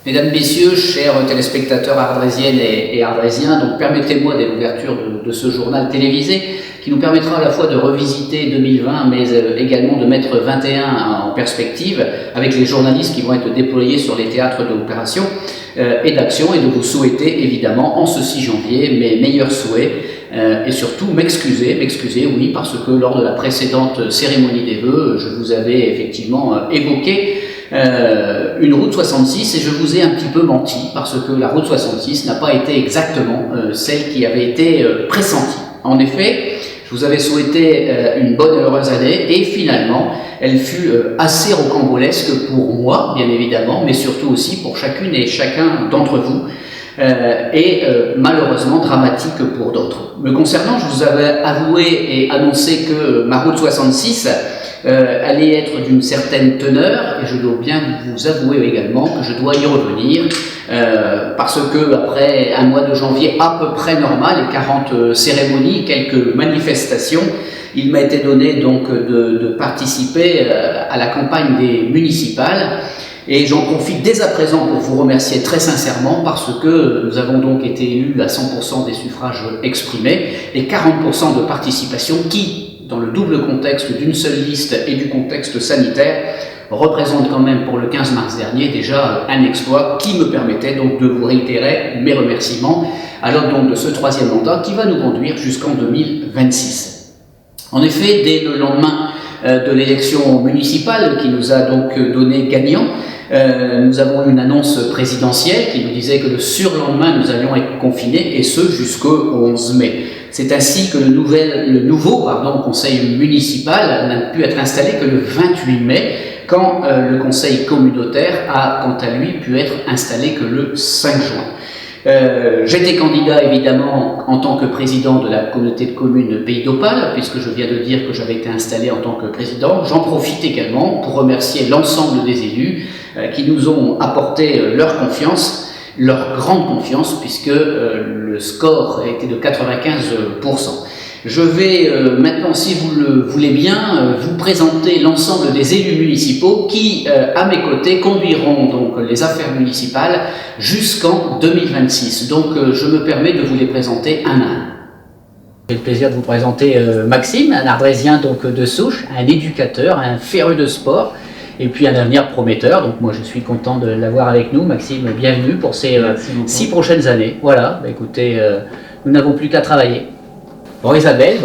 Mesdames, Messieurs, chers téléspectateurs ardrésiennes et ardrésiens, donc permettez-moi dès l'ouverture de ce journal télévisé qui nous permettra à la fois de revisiter 2020 mais également de mettre 21 en perspective avec les journalistes qui vont être déployés sur les théâtres de l'opération et d'action, et de vous souhaiter évidemment en ce 6 janvier mes meilleurs souhaits et surtout m'excuser, oui, parce que lors de la précédente cérémonie des vœux, je vous avais effectivement évoqué une route 66 et je vous ai un petit peu menti parce que la route 66 n'a pas été exactement celle qui avait été pressentie. En effet, je vous avais souhaité une bonne et heureuse année et finalement elle fut assez rocambolesque pour moi bien évidemment, mais surtout aussi pour chacune et chacun d'entre vous et malheureusement dramatique pour d'autres. Me concernant, je vous avais avoué et annoncé que ma route 66 allait être d'une certaine teneur, et je dois bien vous avouer également que je dois y revenir parce que après un mois de janvier à peu près normal et 40 cérémonies, quelques manifestations, il m'a été donné donc de participer à la campagne des municipales. Et j'en profite dès à présent pour vous remercier très sincèrement parce que nous avons donc été élus à 100% des suffrages exprimés et 40% de participation qui, dans le double contexte d'une seule liste et du contexte sanitaire, représente quand même pour le 15 mars dernier déjà un exploit qui me permettait donc de vous réitérer mes remerciements à l'aube donc de ce 3e mandat qui va nous conduire jusqu'en 2026. En effet, dès le lendemain de l'élection municipale qui nous a donc donné gagnant, nous avons une annonce présidentielle qui nous disait que le surlendemain nous allions être confinés et ce jusqu'au 11 mai. C'est ainsi que le nouveau conseil municipal n'a pu être installé que le 28 mai, quand le conseil communautaire a quant à lui pu être installé que le 5 juin. J'étais candidat évidemment en tant que président de la communauté de communes Pays d'Opale, puisque je viens de dire que j'avais été installé en tant que président. J'en profite également pour remercier l'ensemble des élus qui nous ont apporté leur confiance, leur grande confiance, puisque le score a été de 95%. Je vais maintenant, si vous le voulez bien, vous présenter l'ensemble des élus municipaux qui, à mes côtés, conduiront donc les affaires municipales jusqu'en 2026. Donc je me permets de vous les présenter un à un. J'ai le plaisir de vous présenter Maxime, un ardrésien donc de souche, un éducateur, un féru de sport, et puis un avenir prometteur. Donc moi je suis content de l'avoir avec nous. Maxime, bienvenue pour ces 6 prochaines années. Voilà, écoutez, nous n'avons plus qu'à travailler. Bon, Isabelle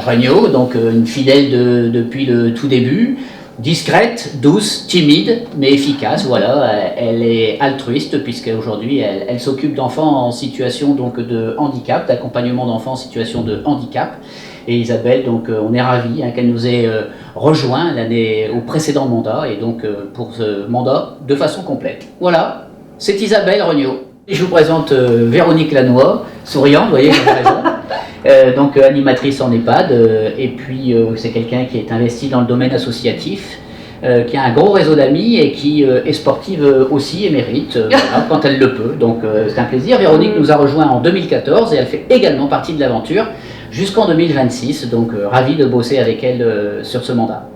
Regnault, donc une fidèle depuis le tout début, discrète, douce, timide, mais efficace, voilà. Elle est altruiste puisqu'aujourd'hui elle s'occupe d'enfants en situation donc de handicap, d'accompagnement d'enfants en situation de handicap. Et Isabelle, donc on est ravis qu'elle nous ait rejoint au précédent mandat et donc pour ce mandat de façon complète. Voilà, c'est Isabelle Regnault. Et je vous présente Véronique Lannoy, souriante, vous voyez, j'ai raison. Donc animatrice en EHPAD, et puis c'est quelqu'un qui est investi dans le domaine associatif, qui a un gros réseau d'amis et qui est sportive aussi et mérite voilà, quand elle le peut. Donc c'est un plaisir. Véronique nous a rejoint en 2014 et elle fait également partie de l'aventure jusqu'en 2026. Donc ravi de bosser avec elle sur ce mandat.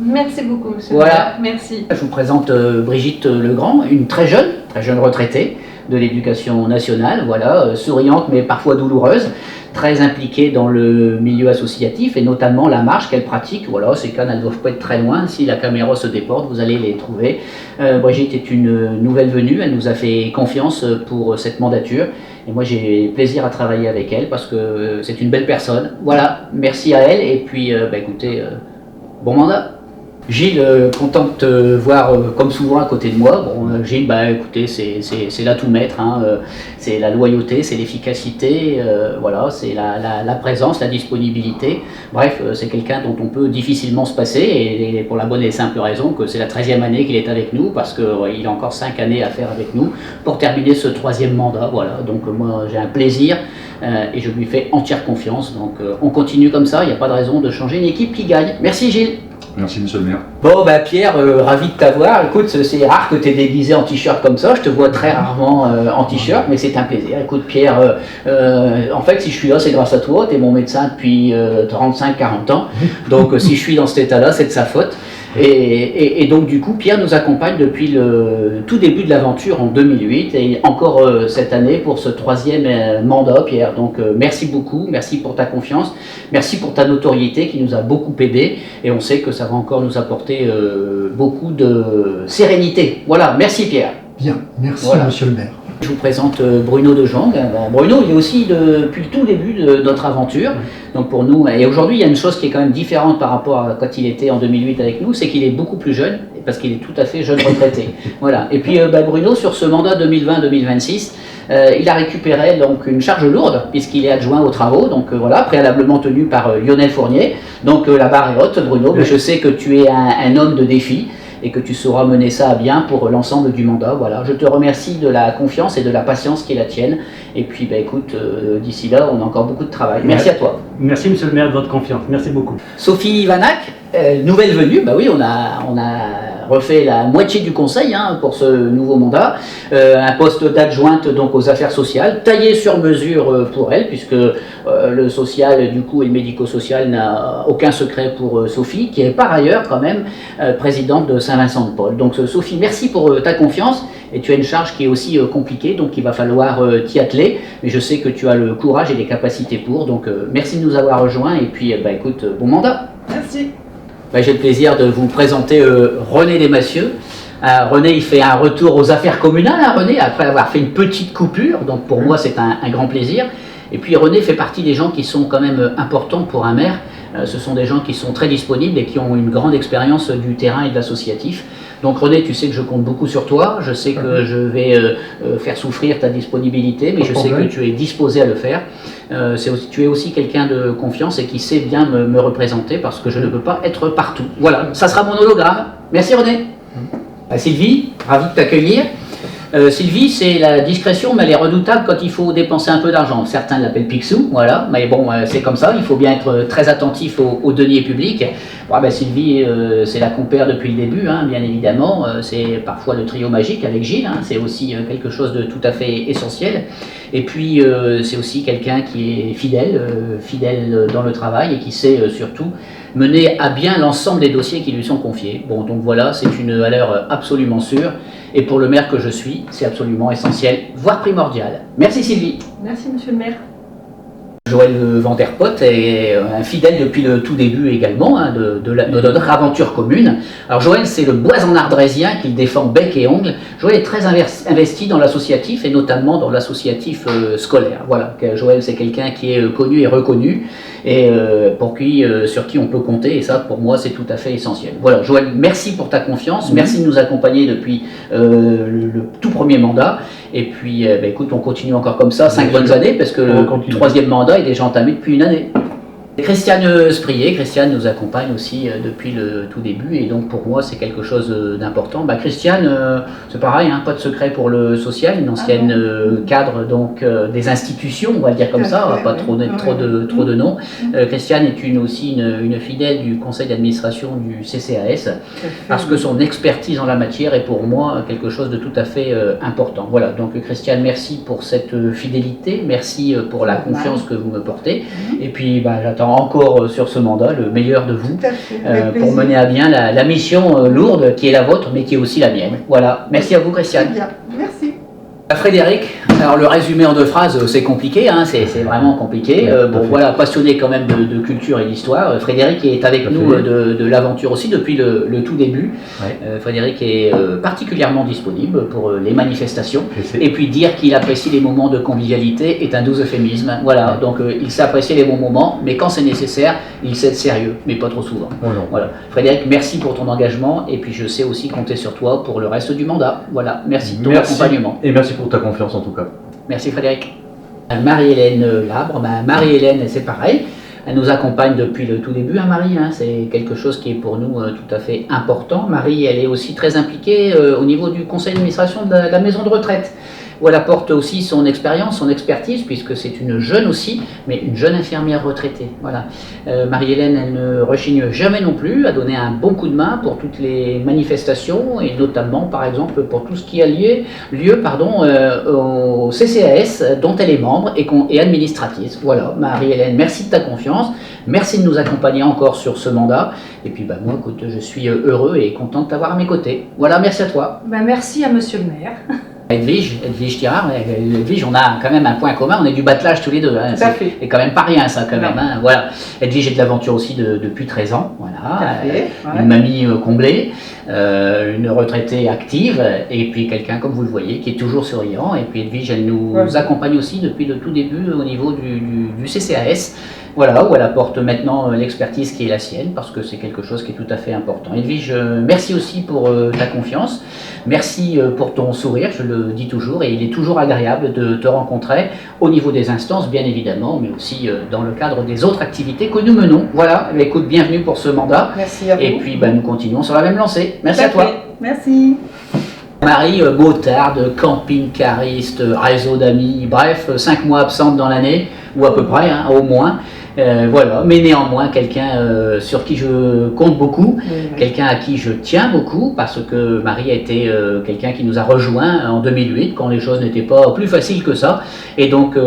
Merci beaucoup, monsieur. Voilà. Merci. Je vous présente Brigitte Legrand, une très jeune retraitée de l'éducation nationale, voilà, souriante mais parfois douloureuse, très impliquée dans le milieu associatif et notamment la marche qu'elle pratique. Voilà, ces cas ne doivent pas être très loin. Si la caméra se déporte, vous allez les trouver. Brigitte est une nouvelle venue. Elle nous a fait confiance pour cette mandature. Et moi, j'ai plaisir à travailler avec elle parce que c'est une belle personne. Voilà, merci à elle. Et puis, écoutez, bon mandat. Gilles, content de te voir comme souvent à côté de moi. Bon, Gilles, écoutez, c'est là tout mettre, c'est la loyauté, c'est l'efficacité, voilà, c'est la présence, la disponibilité. Bref, c'est quelqu'un dont on peut difficilement se passer et pour la bonne et simple raison que c'est la 13e année qu'il est avec nous parce qu'il a encore 5 années à faire avec nous pour terminer ce 3e mandat. Voilà, donc moi j'ai un plaisir et je lui fais entière confiance. Donc on continue comme ça, il n'y a pas de raison de changer une équipe qui gagne. Merci Gilles. Merci, monsieur le maire. Bon, bah Pierre, ravi de t'avoir. Écoute, c'est rare que tu es déguisé en t-shirt comme ça. Je te vois très rarement en t-shirt, mais c'est un plaisir. Écoute, Pierre, en fait, si je suis là, c'est grâce à toi. Tu es mon médecin depuis 35-40 ans. Donc, si je suis dans cet état-là, c'est de sa faute. Et donc du coup, Pierre nous accompagne depuis le tout début de l'aventure en 2008 et encore cette année pour ce 3e mandat, Pierre. Donc merci beaucoup, merci pour ta confiance, merci pour ta notoriété qui nous a beaucoup aidé et on sait que ça va encore nous apporter beaucoup de sérénité. Voilà, merci Pierre. Bien, merci Voilà. monsieur le maire. Je vous présente Bruno De Jong. Bruno, il est aussi depuis le tout début de notre aventure. Donc pour nous, et aujourd'hui, il y a une chose qui est quand même différente par rapport à quand il était en 2008 avec nous, c'est qu'il est beaucoup plus jeune, parce qu'il est tout à fait jeune retraité. Voilà. Et puis Bruno, sur ce mandat 2020-2026, il a récupéré donc une charge lourde, puisqu'il est adjoint aux travaux, donc voilà, préalablement tenu par Lionel Fournier. Donc la barre est haute, Bruno, mais je sais que tu es un homme de défi et que tu sauras mener ça à bien pour l'ensemble du mandat. Voilà, je te remercie de la confiance et de la patience qui est la tienne. Et puis, écoute, d'ici là, on a encore beaucoup de travail. Merci à toi. Merci, monsieur le maire, de votre confiance. Merci beaucoup. Sophie Vanac, nouvelle venue. Bah oui, on a refait la moitié du conseil pour ce nouveau mandat. Un poste d'adjointe donc aux affaires sociales, taillé sur mesure pour elle, puisque le social du coup et le médico-social n'a aucun secret pour Sophie, qui est par ailleurs quand même présidente de Saint-Vincent-de-Paul. Donc Sophie, merci pour ta confiance. Et tu as une charge qui est aussi compliquée, donc il va falloir t'y atteler. Mais je sais que tu as le courage et les capacités pour. Donc merci de nous avoir rejoints. Et puis écoute, bon mandat. Merci. J'ai le plaisir de vous présenter René Desmassieux. René, il fait un retour aux affaires communales, René, après avoir fait une petite coupure. Donc pour moi, c'est un grand plaisir. Et puis René fait partie des gens qui sont quand même importants pour un maire. Ce sont des gens qui sont très disponibles et qui ont une grande expérience du terrain et de l'associatif. Donc René, tu sais que je compte beaucoup sur toi, je sais que je vais faire souffrir ta disponibilité, mais je sais que tu es disposé à le faire. Tu es aussi quelqu'un de confiance et qui sait bien me représenter parce que je ne peux pas être partout. Voilà, ça sera mon hologramme. Merci René. Sylvie, ravi de t'accueillir. Sylvie, c'est la discrétion, mais elle est redoutable quand il faut dépenser un peu d'argent. Certains l'appellent Picsou, voilà, mais bon, c'est comme ça, il faut bien être très attentif aux deniers publics. Bon, Sylvie, c'est la compère depuis le début, bien évidemment, c'est parfois le trio magique avec Gilles, c'est aussi quelque chose de tout à fait essentiel. Et puis, c'est aussi quelqu'un qui est fidèle dans le travail et qui sait surtout mener à bien l'ensemble des dossiers qui lui sont confiés. Bon, donc voilà, c'est une valeur absolument sûre. Et pour le maire que je suis, c'est absolument essentiel, voire primordial. Merci Sylvie. Merci monsieur le maire. Joël Van der Pot est un fidèle depuis le tout début également de notre aventure commune. Alors Joël, c'est le bois en ardrésien qu'il défend bec et ongle. Joël est très investi dans l'associatif et notamment dans l'associatif scolaire. Voilà, Joël c'est quelqu'un qui est connu et reconnu et sur qui on peut compter et ça pour moi c'est tout à fait essentiel. Voilà Joël, merci pour ta confiance, merci de nous accompagner depuis le tout premier mandat et puis écoute, on continue encore comme ça, 5 bonnes années parce que le 3e mandat est déjà entamé depuis une année. Christiane Sprier, Christiane nous accompagne aussi depuis le tout début et donc pour moi c'est quelque chose d'important. Christiane, c'est pareil, pas de secret pour le social, une ancienne cadre donc des institutions, on va le dire comme ça, on va pas trop de noms. Christiane est aussi une fidèle du conseil d'administration du CCAS parce que son expertise en la matière est pour moi quelque chose de tout à fait important. Voilà, donc Christiane, merci pour cette fidélité, merci pour la confiance que vous me portez et puis j'attends encore sur ce mandat le meilleur de vous pour mener à bien la mission lourde qui est la vôtre mais qui est aussi la mienne. Voilà, merci à vous Christiane. Très bien, merci. Frédéric, alors le résumé en 2 phrases c'est compliqué, c'est vraiment compliqué. Voilà, passionné quand même de culture et d'histoire. Frédéric est avec nous de l'aventure aussi depuis le tout début. Ouais. Frédéric est particulièrement disponible pour les manifestations. Et puis dire qu'il apprécie les moments de convivialité est un doux euphémisme. Voilà, donc il sait apprécier les bons moments, mais quand c'est nécessaire, il sait être sérieux, mais pas trop souvent. Voilà. Frédéric, merci pour ton engagement et puis je sais aussi compter sur toi pour le reste du mandat. Voilà, merci de ton accompagnement. Et merci pour ta confiance en tout cas. Merci Frédéric. Marie-Hélène Labre, Marie-Hélène c'est pareil, Elle nous accompagne depuis le tout début, hein, Marie, hein, c'est quelque chose qui est pour nous tout à fait important. Marie, elle est aussi très impliquée au niveau du conseil d'administration de la maison de retraite, où elle apporte aussi son expérience, son expertise, puisque c'est une jeune aussi, mais une jeune infirmière retraitée. Voilà. Marie-Hélène, elle ne rechigne jamais non plus à donner un bon coup de main pour toutes les manifestations, et notamment, par exemple, pour tout ce qui a lieu au CCAS, dont elle est membre et administratrice. Voilà, Marie-Hélène, merci de ta confiance, merci de nous accompagner encore sur ce mandat, et puis moi, écoute, je suis heureux et content de t'avoir à mes côtés. Voilà, merci à toi. Merci à Monsieur le maire. Edwige Thirard, Edwige, on a quand même un point commun, on est du batelage tous les deux. Hein, c'est quand même pas rien ça quand même. Hein, voilà. Edwige est de l'aventure aussi depuis 13 ans. Voilà. Une mamie comblée, une retraitée active, et puis quelqu'un, comme vous le voyez, qui est toujours souriant. Et puis Edwige, elle nous accompagne aussi depuis le tout début au niveau du CCAS. Voilà, où elle apporte maintenant l'expertise qui est la sienne, parce que c'est quelque chose qui est tout à fait important. Edwige, merci aussi pour ta confiance, merci pour ton sourire, je le dis toujours, et il est toujours agréable de te rencontrer au niveau des instances, bien évidemment, mais aussi dans le cadre des autres activités que nous menons. Voilà, écoute, bienvenue pour ce mandat. Merci à vous. Et puis nous continuons sur la même lancée. Merci à toi. Merci. Marie, motarde, camping-cariste, réseau d'amis, bref, 5 mois absente dans l'année, ou à peu près, hein, au moins. Voilà, mais néanmoins quelqu'un sur qui je compte beaucoup, quelqu'un à qui je tiens beaucoup, parce que Marie a été quelqu'un qui nous a rejoints en 2008, quand les choses n'étaient pas plus faciles que ça, et donc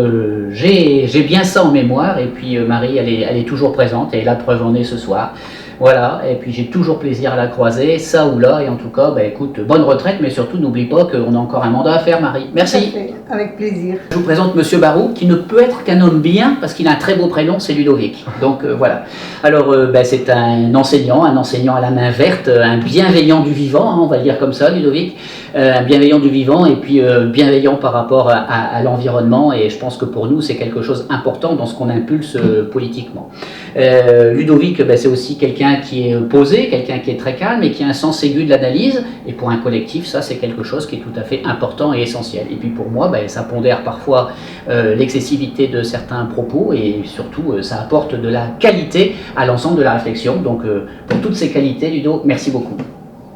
j'ai bien ça en mémoire, et puis Marie elle est toujours présente, et la preuve en est ce soir. Voilà, et puis j'ai toujours plaisir à la croiser, ça ou là, et en tout cas, écoute, bonne retraite, mais surtout n'oublie pas qu'on a encore un mandat à faire, Marie. Merci. Avec plaisir. Je vous présente Monsieur Barou, qui ne peut être qu'un homme bien, parce qu'il a un très beau prénom, c'est Ludovic. Donc voilà. Alors, c'est un enseignant à la main verte, un bienveillant du vivant, hein, on va le dire comme ça, Ludovic. Un bienveillant du vivant, et puis bienveillant par rapport à l'environnement, et je pense que pour nous, c'est quelque chose d'important dans ce qu'on impulse politiquement. Ludovic, c'est aussi quelqu'un qui est posé, quelqu'un qui est très calme et qui a un sens aigu de l'analyse, et pour un collectif, ça c'est quelque chose qui est tout à fait important et essentiel. Et puis pour moi, ça pondère parfois l'excessivité de certains propos, et surtout ça apporte de la qualité à l'ensemble de la réflexion. Donc pour toutes ces qualités, Ludo, merci beaucoup.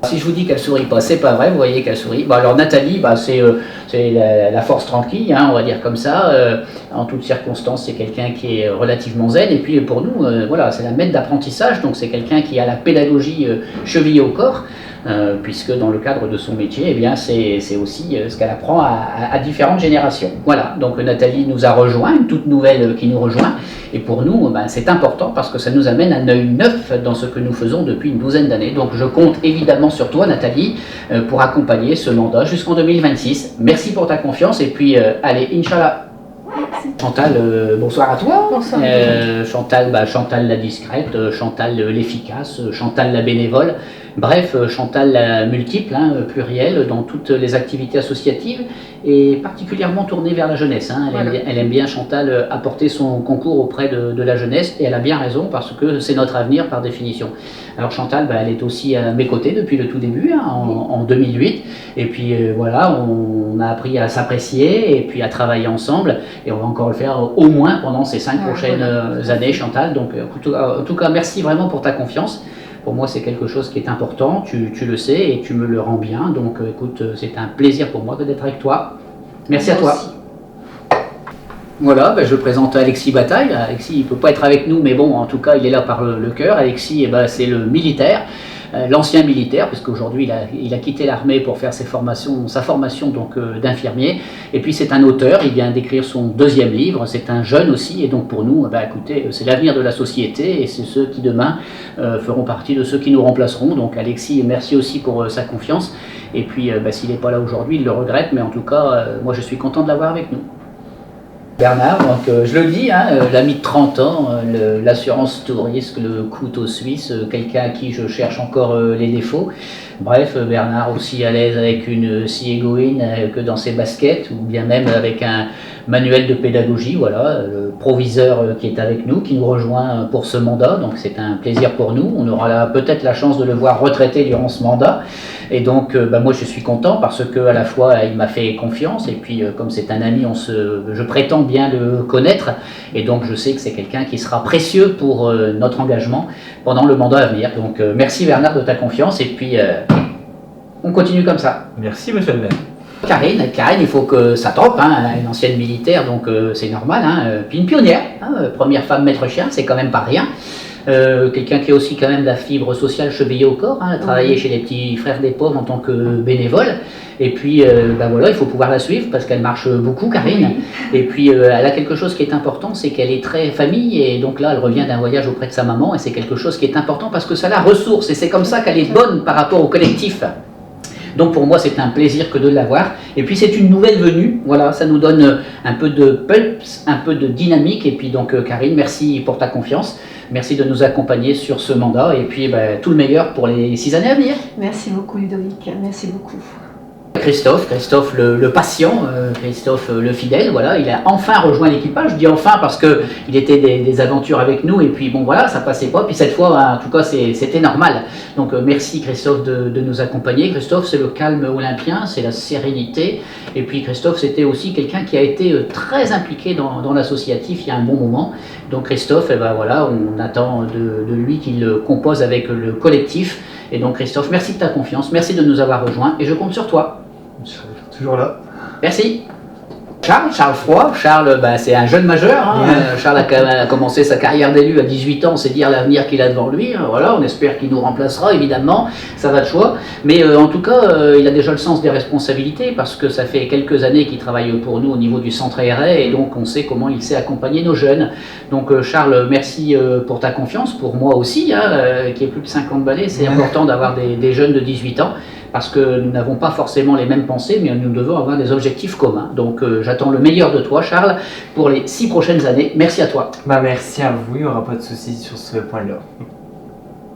Si je vous dis qu'elle sourit pas, c'est pas vrai, vous voyez qu'elle sourit. Alors Nathalie, c'est la force tranquille, hein, on va dire comme ça. En toutes circonstances, c'est quelqu'un qui est relativement zen. Et puis pour nous, voilà, c'est la maître d'apprentissage, donc c'est quelqu'un qui a la pédagogie chevillée au corps. Puisque dans le cadre de son métier, c'est aussi ce qu'elle apprend à différentes générations. Voilà, donc Nathalie nous a rejoint, une toute nouvelle qui nous rejoint, et pour nous, c'est important parce que ça nous amène un œil neuf dans ce que nous faisons depuis une douzaine d'années. Donc je compte évidemment sur toi, Nathalie, pour accompagner ce mandat jusqu'en 2026. Merci pour ta confiance, et puis allez, Inch'Allah. Chantal, bonsoir à toi. Bonsoir. Chantal la discrète, Chantal l'efficace, Chantal la bénévole. Bref, Chantal la multiple, hein, plurielle, dans toutes les activités associatives, et particulièrement tournée vers la jeunesse. Hein. Elle aime bien, Chantal, apporter son concours auprès de la jeunesse, et elle a bien raison, parce que c'est notre avenir par définition. Alors Chantal, elle est aussi à mes côtés depuis le tout début, hein, en 2008, et puis voilà, on a appris à s'apprécier, et puis à travailler ensemble, et on va encore le faire au moins pendant ces 5 prochaines années, Chantal. Donc en tout cas, merci vraiment pour ta confiance. Pour moi, c'est quelque chose qui est important, tu le sais, et tu me le rends bien. Donc écoute, c'est un plaisir pour moi d'être avec toi. Merci à toi. Aussi. Voilà, je présente Alexis Bataille. Alexis, il ne peut pas être avec nous, mais bon, en tout cas, il est là par le cœur. Alexis, c'est le militaire. L'ancien militaire, parce qu'aujourd'hui il a quitté l'armée pour faire sa formation donc d'infirmier, et puis c'est un auteur, il vient d'écrire son 2e livre, c'est un jeune aussi, et donc pour nous, écoutez, c'est l'avenir de la société, et c'est ceux qui demain feront partie de ceux qui nous remplaceront. Donc Alexis, merci aussi pour sa confiance, et puis s'il n'est pas là aujourd'hui, il le regrette, mais en tout cas, moi je suis content de l'avoir avec nous. Bernard, donc je le dis, hein, l'ami de 30 ans, l'assurance tout risque, le couteau suisse, quelqu'un à qui je cherche encore les défauts. Bref, Bernard aussi à l'aise avec une scie égoïne que dans ses baskets, ou bien même avec un manuel de pédagogie, voilà, le proviseur qui est avec nous, qui nous rejoint pour ce mandat, donc c'est un plaisir pour nous. On aura peut-être la chance de le voir retraité durant ce mandat. Et donc moi je suis content parce que à la fois il m'a fait confiance et puis comme c'est un ami, je prétends bien le connaître et donc je sais que c'est quelqu'un qui sera précieux pour notre engagement pendant le mandat à venir. Donc merci Bernard de ta confiance et puis on continue comme ça. Merci, monsieur le maire. Karine, il faut que ça tombe, hein, une ancienne militaire, donc c'est normal, hein, puis une pionnière, hein, première femme maître chien, c'est quand même pas rien. Quelqu'un qui a aussi quand même la fibre sociale chevillée au corps, hein, a travaillé chez les petits frères des pauvres en tant que bénévole, et puis voilà, il faut pouvoir la suivre parce qu'elle marche beaucoup, Karine, et puis elle a quelque chose qui est important, c'est qu'elle est très famille, et donc là elle revient d'un voyage auprès de sa maman, et c'est quelque chose qui est important parce que ça la ressource, et c'est comme ça qu'elle est bonne par rapport au collectif. Donc pour moi c'est un plaisir que de l'avoir. Et puis c'est une nouvelle venue, voilà, ça nous donne un peu de pulse, un peu de dynamique. Et puis donc Karine, merci pour ta confiance, merci de nous accompagner sur ce mandat. Et puis tout le meilleur pour les 6 années à venir. Merci beaucoup Ludovic, merci beaucoup. Christophe le patient, Christophe le fidèle, voilà, il a enfin rejoint l'équipage. Je dis enfin parce qu'il était des aventures avec nous et puis bon voilà, ça passait pas. Puis cette fois, en tout cas, c'était normal. Donc merci Christophe de nous accompagner. Christophe, c'est le calme olympien, c'est la sérénité. Et puis Christophe, c'était aussi quelqu'un qui a été très impliqué dans l'associatif il y a un bon moment. Donc Christophe, voilà, on attend de lui qu'il compose avec le collectif. Et donc Christophe, merci de ta confiance, merci de nous avoir rejoints et je compte sur toi. Je serai toujours là. Merci. Charles Froid, c'est un jeune majeur, hein. Charles a commencé sa carrière d'élu à 18 ans, c'est dire l'avenir qu'il a devant lui, voilà, on espère qu'il nous remplacera évidemment, ça va de choix, mais en tout cas il a déjà le sens des responsabilités parce que ça fait quelques années qu'il travaille pour nous au niveau du centre aéré et donc on sait comment il sait accompagner nos jeunes. Donc Charles, merci pour ta confiance, pour moi aussi, qui ai plus de 50 balais, c'est important d'avoir des jeunes de 18 ans. Parce que nous n'avons pas forcément les mêmes pensées, mais nous devons avoir des objectifs communs. Donc j'attends le meilleur de toi, Charles, pour les 6 prochaines années. Merci à toi. Merci à vous, il n'y aura pas de soucis sur ce point-là.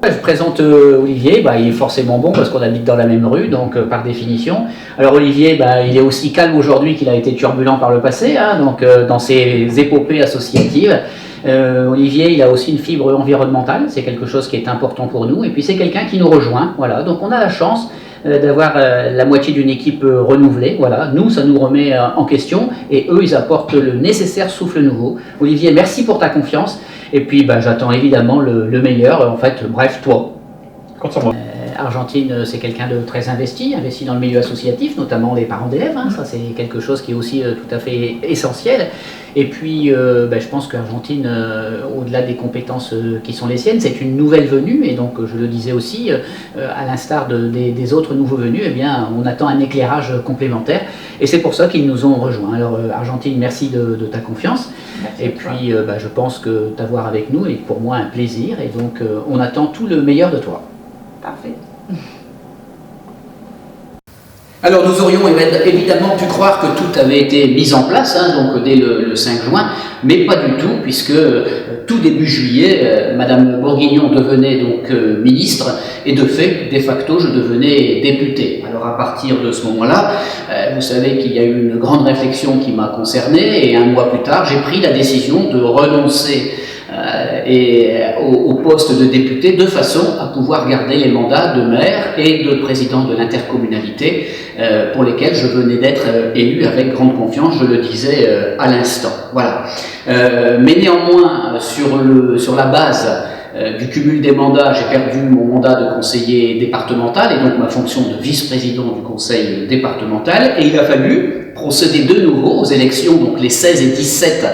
Je présente Olivier, il est forcément bon parce qu'on habite dans la même rue, donc par définition. Alors Olivier, il est aussi calme aujourd'hui qu'il a été turbulent par le passé, hein, donc dans ses épopées associatives. Olivier, il a aussi une fibre environnementale, c'est quelque chose qui est important pour nous, et puis c'est quelqu'un qui nous rejoint, voilà, donc on a la chance d'avoir la moitié d'une équipe renouvelée, voilà, nous ça nous remet en question, et eux ils apportent le nécessaire souffle nouveau. Olivier, merci pour ta confiance, et puis j'attends évidemment le meilleur, en fait, bref, toi. Compte sur moi. Argentine, c'est quelqu'un de très investi dans le milieu associatif, notamment les parents d'élèves, hein, ça c'est quelque chose qui est aussi tout à fait essentiel. Et puis je pense qu'Argentine, au-delà des compétences qui sont les siennes, c'est une nouvelle venue, et donc je le disais aussi, à l'instar des autres nouveaux venus, on attend un éclairage complémentaire, et c'est pour ça qu'ils nous ont rejoints. Alors Argentine, merci de ta confiance, merci. Et puis je pense que t'avoir avec nous est pour moi un plaisir, et donc on attend tout le meilleur de toi. Parfait. Alors nous aurions évidemment pu croire que tout avait été mis en place, donc dès le 5 juin, mais pas du tout, puisque tout début juillet, Madame Bourguignon devenait donc ministre, et de fait, de facto, je devenais député. Alors à partir de ce moment-là, vous savez qu'il y a eu une grande réflexion qui m'a concerné, et un mois plus tard, j'ai pris la décision de renoncer au poste de député de façon à pouvoir garder les mandats de maire et de président de l'intercommunalité pour lesquels je venais d'être élu avec grande confiance, je le disais à l'instant. Voilà. Mais néanmoins, sur la base du cumul des mandats, j'ai perdu mon mandat de conseiller départemental et donc ma fonction de vice-président du conseil départemental, et il a fallu procéder de nouveau aux élections, donc les 16 et 17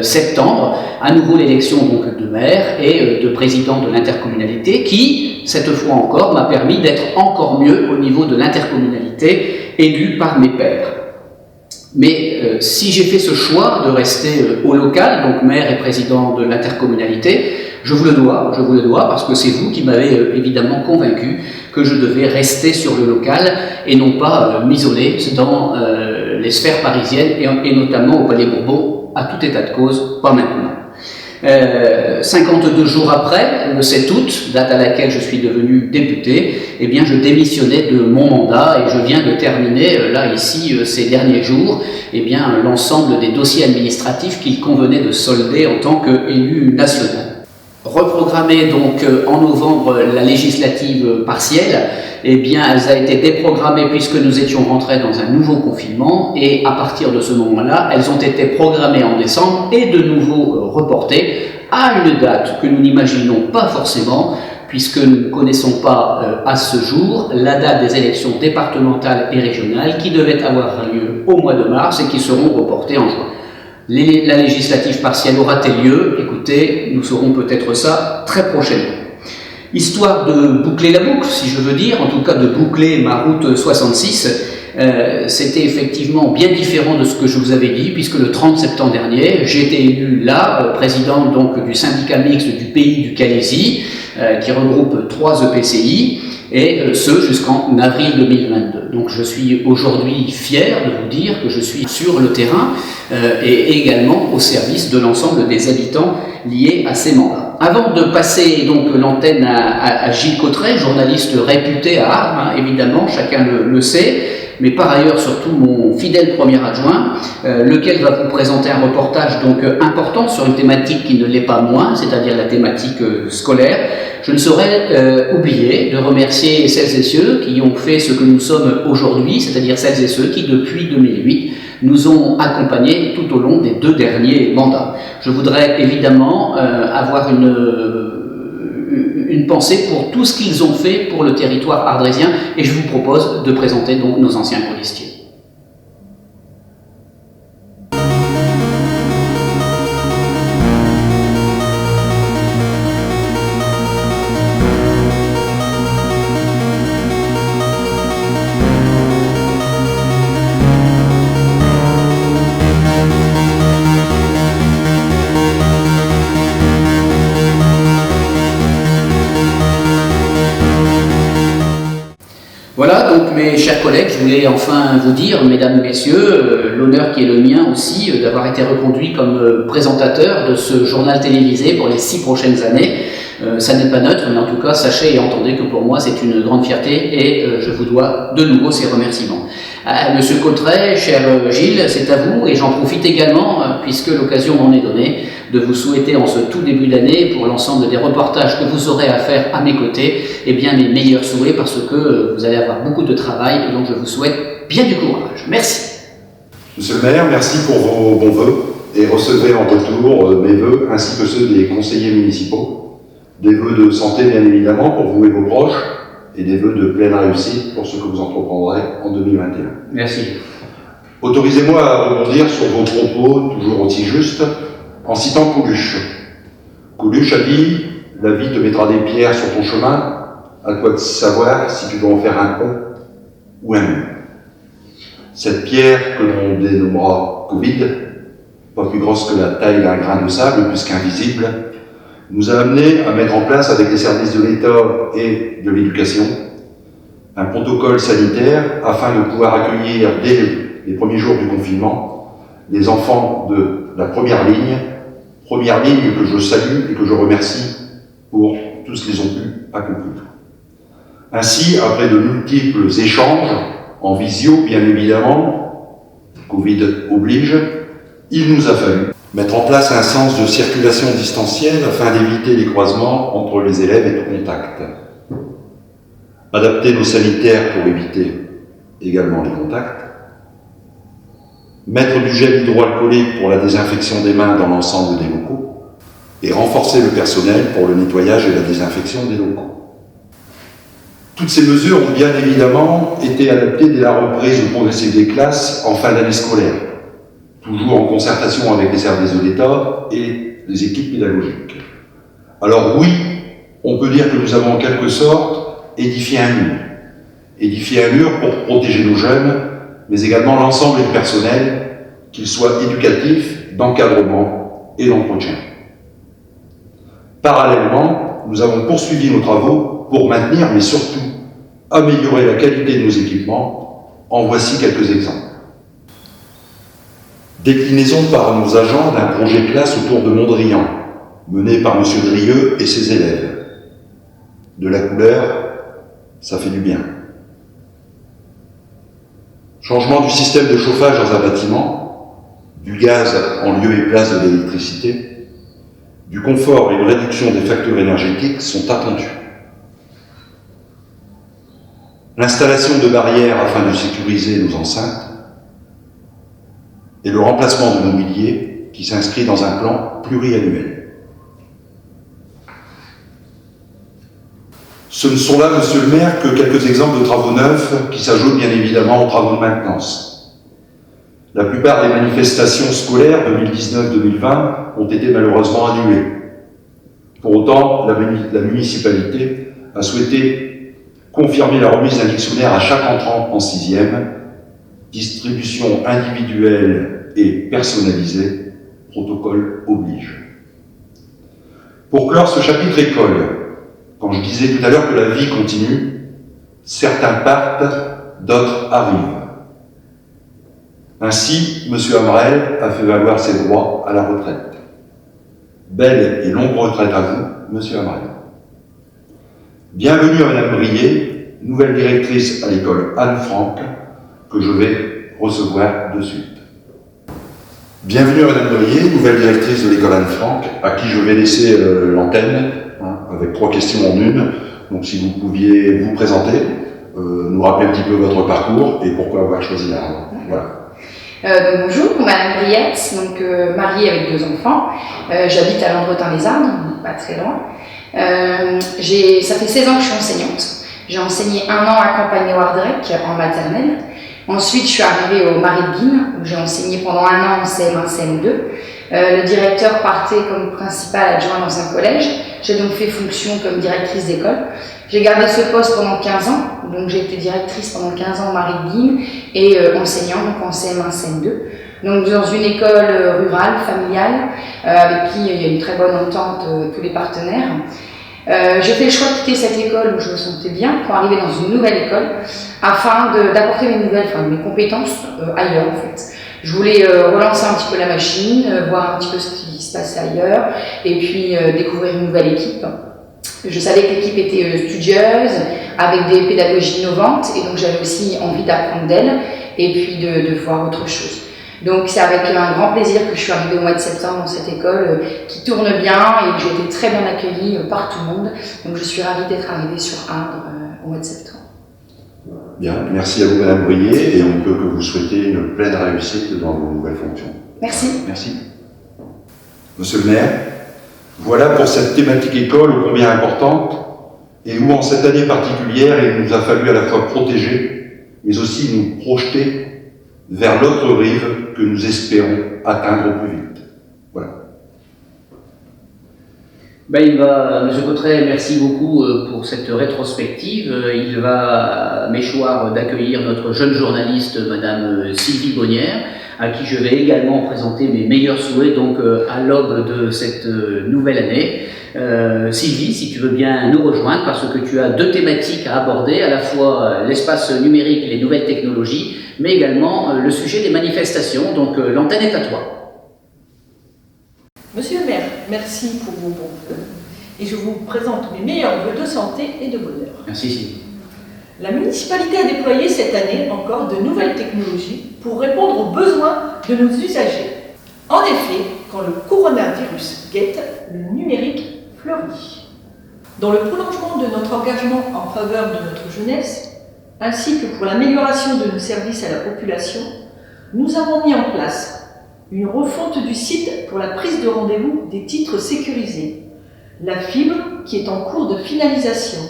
septembre, à nouveau l'élection donc de maire et de président de l'intercommunalité qui, cette fois encore, m'a permis d'être encore mieux au niveau de l'intercommunalité élu par mes pairs. Mais si j'ai fait ce choix de rester au local, donc maire et président de l'intercommunalité, je vous le dois parce que c'est vous qui m'avez évidemment convaincu que je devais rester sur le local et non pas m'isoler dans les sphères parisiennes et notamment au Palais Bourbon, à tout état de cause, pas maintenant. 52 jours après, le 7 août, date à laquelle je suis devenu député, je démissionnais de mon mandat et je viens de terminer, là, ici, ces derniers jours, l'ensemble des dossiers administratifs qu'il convenait de solder en tant qu'élu national. Reprogrammer donc en novembre la législative partielle, eh bien, elle a été déprogrammée puisque nous étions rentrés dans un nouveau confinement et à partir de ce moment-là, elles ont été programmées en décembre et de nouveau reportées à une date que nous n'imaginons pas forcément puisque nous ne connaissons pas à ce jour la date des élections départementales et régionales qui devaient avoir lieu au mois de mars et qui seront reportées en juin. La législative partielle aura-t-elle lieu? Écoutez, nous saurons peut-être ça très prochainement. Histoire de boucler la boucle, si je veux dire, en tout cas de boucler ma route 66, c'était effectivement bien différent de ce que je vous avais dit, puisque le 30 septembre dernier, j'ai été élu là, président donc du syndicat mixte du pays du Calaisis, qui regroupe 3 EPCI, et ce jusqu'en avril 2022. Donc je suis aujourd'hui fier de vous dire que je suis sur le terrain et également au service de l'ensemble des habitants liés à ces mandats. Avant de passer donc l'antenne à Gilles Cotret, journaliste réputé à Arles, évidemment, chacun le sait, mais par ailleurs surtout mon fidèle premier adjoint, lequel va vous présenter un reportage donc important sur une thématique qui ne l'est pas moins, c'est-à-dire la thématique scolaire. Je ne saurais oublier de remercier celles et ceux qui ont fait ce que nous sommes aujourd'hui, c'est-à-dire celles et ceux qui, depuis 2008, nous ont accompagnés tout au long des 2 derniers mandats. Je voudrais évidemment avoir une pensée pour tout ce qu'ils ont fait pour le territoire ardrésien et je vous propose de présenter donc nos anciens colistiers. Voilà, donc mes chers collègues, je voulais enfin vous dire, mesdames et messieurs, l'honneur qui est le mien aussi d'avoir été reconduit comme présentateur de ce journal télévisé pour les 6 prochaines années. Ça n'est pas neutre, mais en tout cas, sachez et entendez que pour moi c'est une grande fierté et je vous dois de nouveau ces remerciements. Monsieur Cotret, cher Gilles, c'est à vous et j'en profite également, puisque l'occasion m'en est donnée, de vous souhaiter en ce tout début d'année, pour l'ensemble des reportages que vous aurez à faire à mes côtés, eh bien mes meilleurs souhaits parce que vous allez avoir beaucoup de travail et donc je vous souhaite bien du courage. Merci. Monsieur le maire, merci pour vos bons vœux et recevez en retour mes vœux ainsi que ceux des conseillers municipaux. Des vœux de santé bien évidemment pour vous et vos proches et des vœux de pleine réussite pour ce que vous entreprendrez en 2021. Merci. Autorisez-moi à rebondir sur vos propos toujours aussi justes en citant Coluche. Coluche a dit « La vie te mettra des pierres sur ton chemin, à toi de savoir si tu dois en faire un pont ou un mur. » Cette pierre que l'on dénommera Covid, pas plus grosse que la taille d'un grain de sable puisqu'invisible, nous a amené à mettre en place avec les services de l'État et de l'éducation un protocole sanitaire afin de pouvoir accueillir dès les premiers jours du confinement les enfants de la première ligne que je salue et que je remercie pour tout ce qu'ils ont pu accomplir. Ainsi, après de multiples échanges, en visio bien évidemment, Covid oblige, il nous a fallu mettre en place un sens de circulation distancielle afin d'éviter les croisements entre les élèves et tout contact. Adapter nos sanitaires pour éviter également les contacts. Mettre du gel hydroalcoolique pour la désinfection des mains dans l'ensemble des locaux. Et renforcer le personnel pour le nettoyage et la désinfection des locaux. Toutes ces mesures ont bien évidemment été adaptées dès la reprise progressive des classes en fin d'année scolaire, toujours en concertation avec les services de l'État et les équipes pédagogiques. Alors oui, on peut dire que nous avons en quelque sorte édifié un mur. Édifié un mur pour protéger nos jeunes, mais également l'ensemble du personnel, qu'il soit éducatif, d'encadrement et d'entretien. Parallèlement, nous avons poursuivi nos travaux pour maintenir, mais surtout améliorer la qualité de nos équipements. En voici quelques exemples. Déclinaison par nos agents d'un projet classe autour de Mondrian, mené par M. Drieux et ses élèves. De la couleur, ça fait du bien. Changement du système de chauffage dans un bâtiment, du gaz en lieu et place de l'électricité, du confort et une réduction des factures énergétiques sont attendus. l'installation de barrières afin de sécuriser nos enceintes et le remplacement de mobilier qui s'inscrit dans un plan pluriannuel. Ce ne sont là, monsieur le maire, que quelques exemples de travaux neufs qui s'ajoutent bien évidemment aux travaux de maintenance. La plupart des manifestations scolaires 2019-2020 ont été malheureusement annulées. Pour autant, la municipalité a souhaité confirmer la remise d'un dictionnaire à chaque entrant en 6e, distribution individuelle et personnalisée, protocole oblige. Pour clore ce chapitre école, quand je disais tout à l'heure que la vie continue, certains partent, d'autres arrivent. Ainsi, M. Hamrel a fait valoir ses droits à la retraite. Belle et longue retraite à vous, M. Hamrel. Bienvenue à Mme Brier, nouvelle directrice à l'école Anne Frank, que je vais recevoir de suite. Bienvenue à Mme Brier, nouvelle directrice de l'école Anne Frank, à qui je vais laisser l'antenne, avec 3 questions en une. Donc si vous pouviez vous présenter, nous rappeler un petit peu votre parcours et pourquoi avoir choisi l'art. Voilà. Donc bonjour, Madame Briette, mariée avec 2 enfants. J'habite à Landretin-les-Ardes, pas très loin. Ça fait 16 ans que je suis enseignante. J'ai enseigné 1 an à Campagne-Wardrec en maternelle. Ensuite, je suis arrivée au Marais de Guînes, où j'ai enseigné pendant 1 an en CM1, CM2. Le directeur partait comme principal adjoint dans un collège. J'ai donc fait fonction comme directrice d'école. J'ai gardé ce poste pendant 15 ans, donc j'ai été directrice pendant 15 ans au Marais de Guînes et enseignante donc en CM1, CM2. Donc dans une école rurale, familiale, avec qui il y a une très bonne entente, tous les partenaires. J'ai fait le choix de quitter cette école où je me sentais bien pour arriver dans une nouvelle école afin d'apporter mes compétences ailleurs en fait. Je voulais relancer un petit peu la machine, voir un petit peu ce qui se passait ailleurs et puis découvrir une nouvelle équipe. Je savais que l'équipe était studieuse, avec des pédagogies innovantes et donc j'avais aussi envie d'apprendre d'elle et puis de voir autre chose. Donc c'est avec un grand plaisir que je suis arrivée au mois de septembre dans cette école qui tourne bien et que j'ai été très bien accueillie par tout le monde. Donc je suis ravie d'être arrivée sur Ardres au mois de septembre. Bien, merci à vous Madame Brier et on ne peut que vous souhaiter une pleine réussite dans vos nouvelles fonctions. Merci. Merci. Monsieur le maire, voilà pour cette thématique école ô combien importante et où en cette année particulière il nous a fallu à la fois protéger mais aussi nous projeter vers l'autre rive que nous espérons atteindre au plus vite. Voilà. M. Cotret, merci beaucoup pour cette rétrospective. Il va m'échoir d'accueillir notre jeune journaliste, Madame Sylvie Bonnière, à qui je vais également présenter mes meilleurs souhaits donc, à l'aube de cette nouvelle année. Sylvie, si tu veux bien nous rejoindre, parce que tu as 2 thématiques à aborder, à la fois l'espace numérique et les nouvelles technologies, mais également le sujet des manifestations. Donc l'antenne est à toi. Monsieur le maire, merci pour vos bons vœux et je vous présente mes meilleurs vœux de santé et de bonheur. Merci Sylvie. La municipalité a déployé cette année encore de nouvelles technologies pour répondre aux besoins de nos usagers. En effet, quand le coronavirus guette, le numérique fleurit. Dans le prolongement de notre engagement en faveur de notre jeunesse, ainsi que pour l'amélioration de nos services à la population, nous avons mis en place une refonte du site pour la prise de rendez-vous des titres sécurisés, la fibre qui est en cours de finalisation,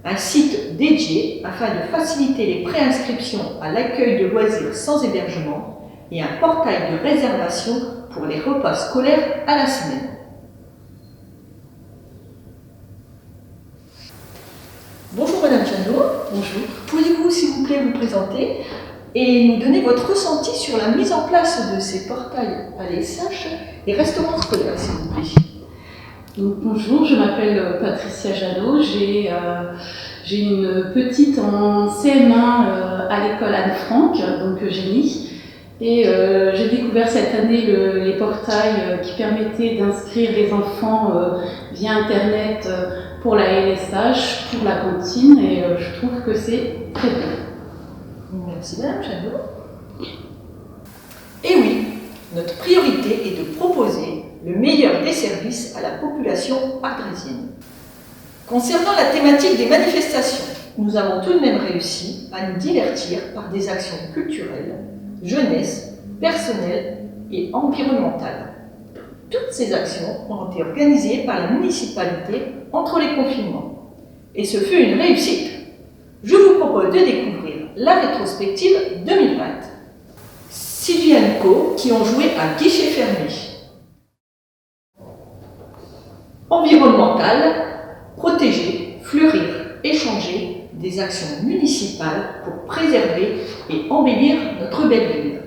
un site dédié afin de faciliter les préinscriptions à l'accueil de loisirs sans hébergement et un portail de réservation pour les repas scolaires à la semaine. Bonjour Madame Janot. Bonjour. Pourriez-vous s'il vous plaît vous présenter et nous donner votre ressenti sur la mise en place de ces portails ALSH et restaurants scolaires, s'il vous plaît. Donc, bonjour, je m'appelle Patricia Janot, j'ai une petite en CM1 à l'école Anne Frank, donc Eugénie, et j'ai découvert cette année les portails qui permettaient d'inscrire les enfants via Internet pour la LSH, pour la cantine, et je trouve que c'est très bien. Merci Madame Janot. Et oui, notre priorité est de proposer le meilleur des services à la population ardrésienne. Concernant la thématique des manifestations, nous avons tout de même réussi à nous divertir par des actions culturelles, jeunesse, personnelles et environnementales. Toutes ces actions ont été organisées par la municipalité entre les confinements. Et ce fut une réussite. Je vous propose de découvrir la rétrospective 2020. Sylvie & Co qui ont joué à guichet fermé. Environnemental, protéger, fleurir, échanger, des actions municipales pour préserver et embellir notre belle ville.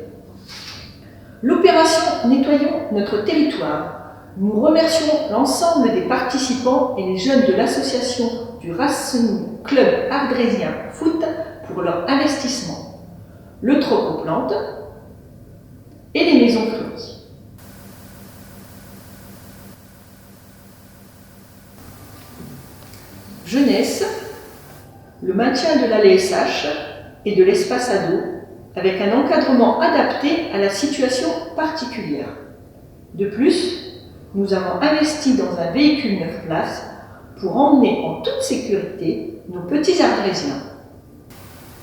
L'opération Nettoyons notre territoire. Nous remercions l'ensemble des participants et les jeunes de l'association du Racing Club Ardrésien Foot pour leur investissement. Le Troc-aux-Plantes et les Maisons Fleuries. Jeunesse, le maintien de la LSH et de l'espace ado avec un encadrement adapté à la situation particulière. De plus, nous avons investi dans un véhicule 9 places pour emmener en toute sécurité nos petits Ardrésiens.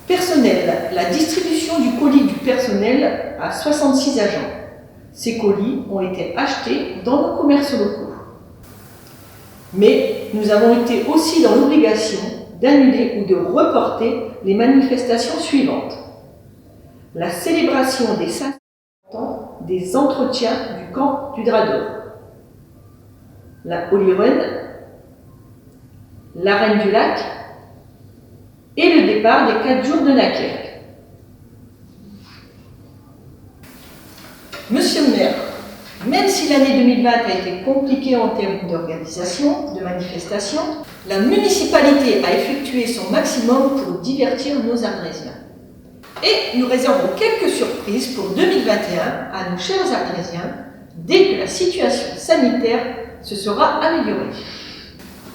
Personnel, la distribution du colis du personnel à 66 agents. Ces colis ont été achetés dans nos commerces locaux. Mais nous avons été aussi dans l'obligation d'annuler ou de reporter les manifestations suivantes. La célébration des 5 ans des entretiens du camp du Drador, la Holy Run, la Reine du Lac et le départ des 4 jours de Naquerque. Monsieur le maire, même si l'année 2020 a été compliquée en termes d'organisation, de manifestations, la municipalité a effectué son maximum pour divertir nos Ardrésiens. Et nous réservons quelques surprises pour 2021 à nos chers Ardrésiens dès que la situation sanitaire se sera améliorée.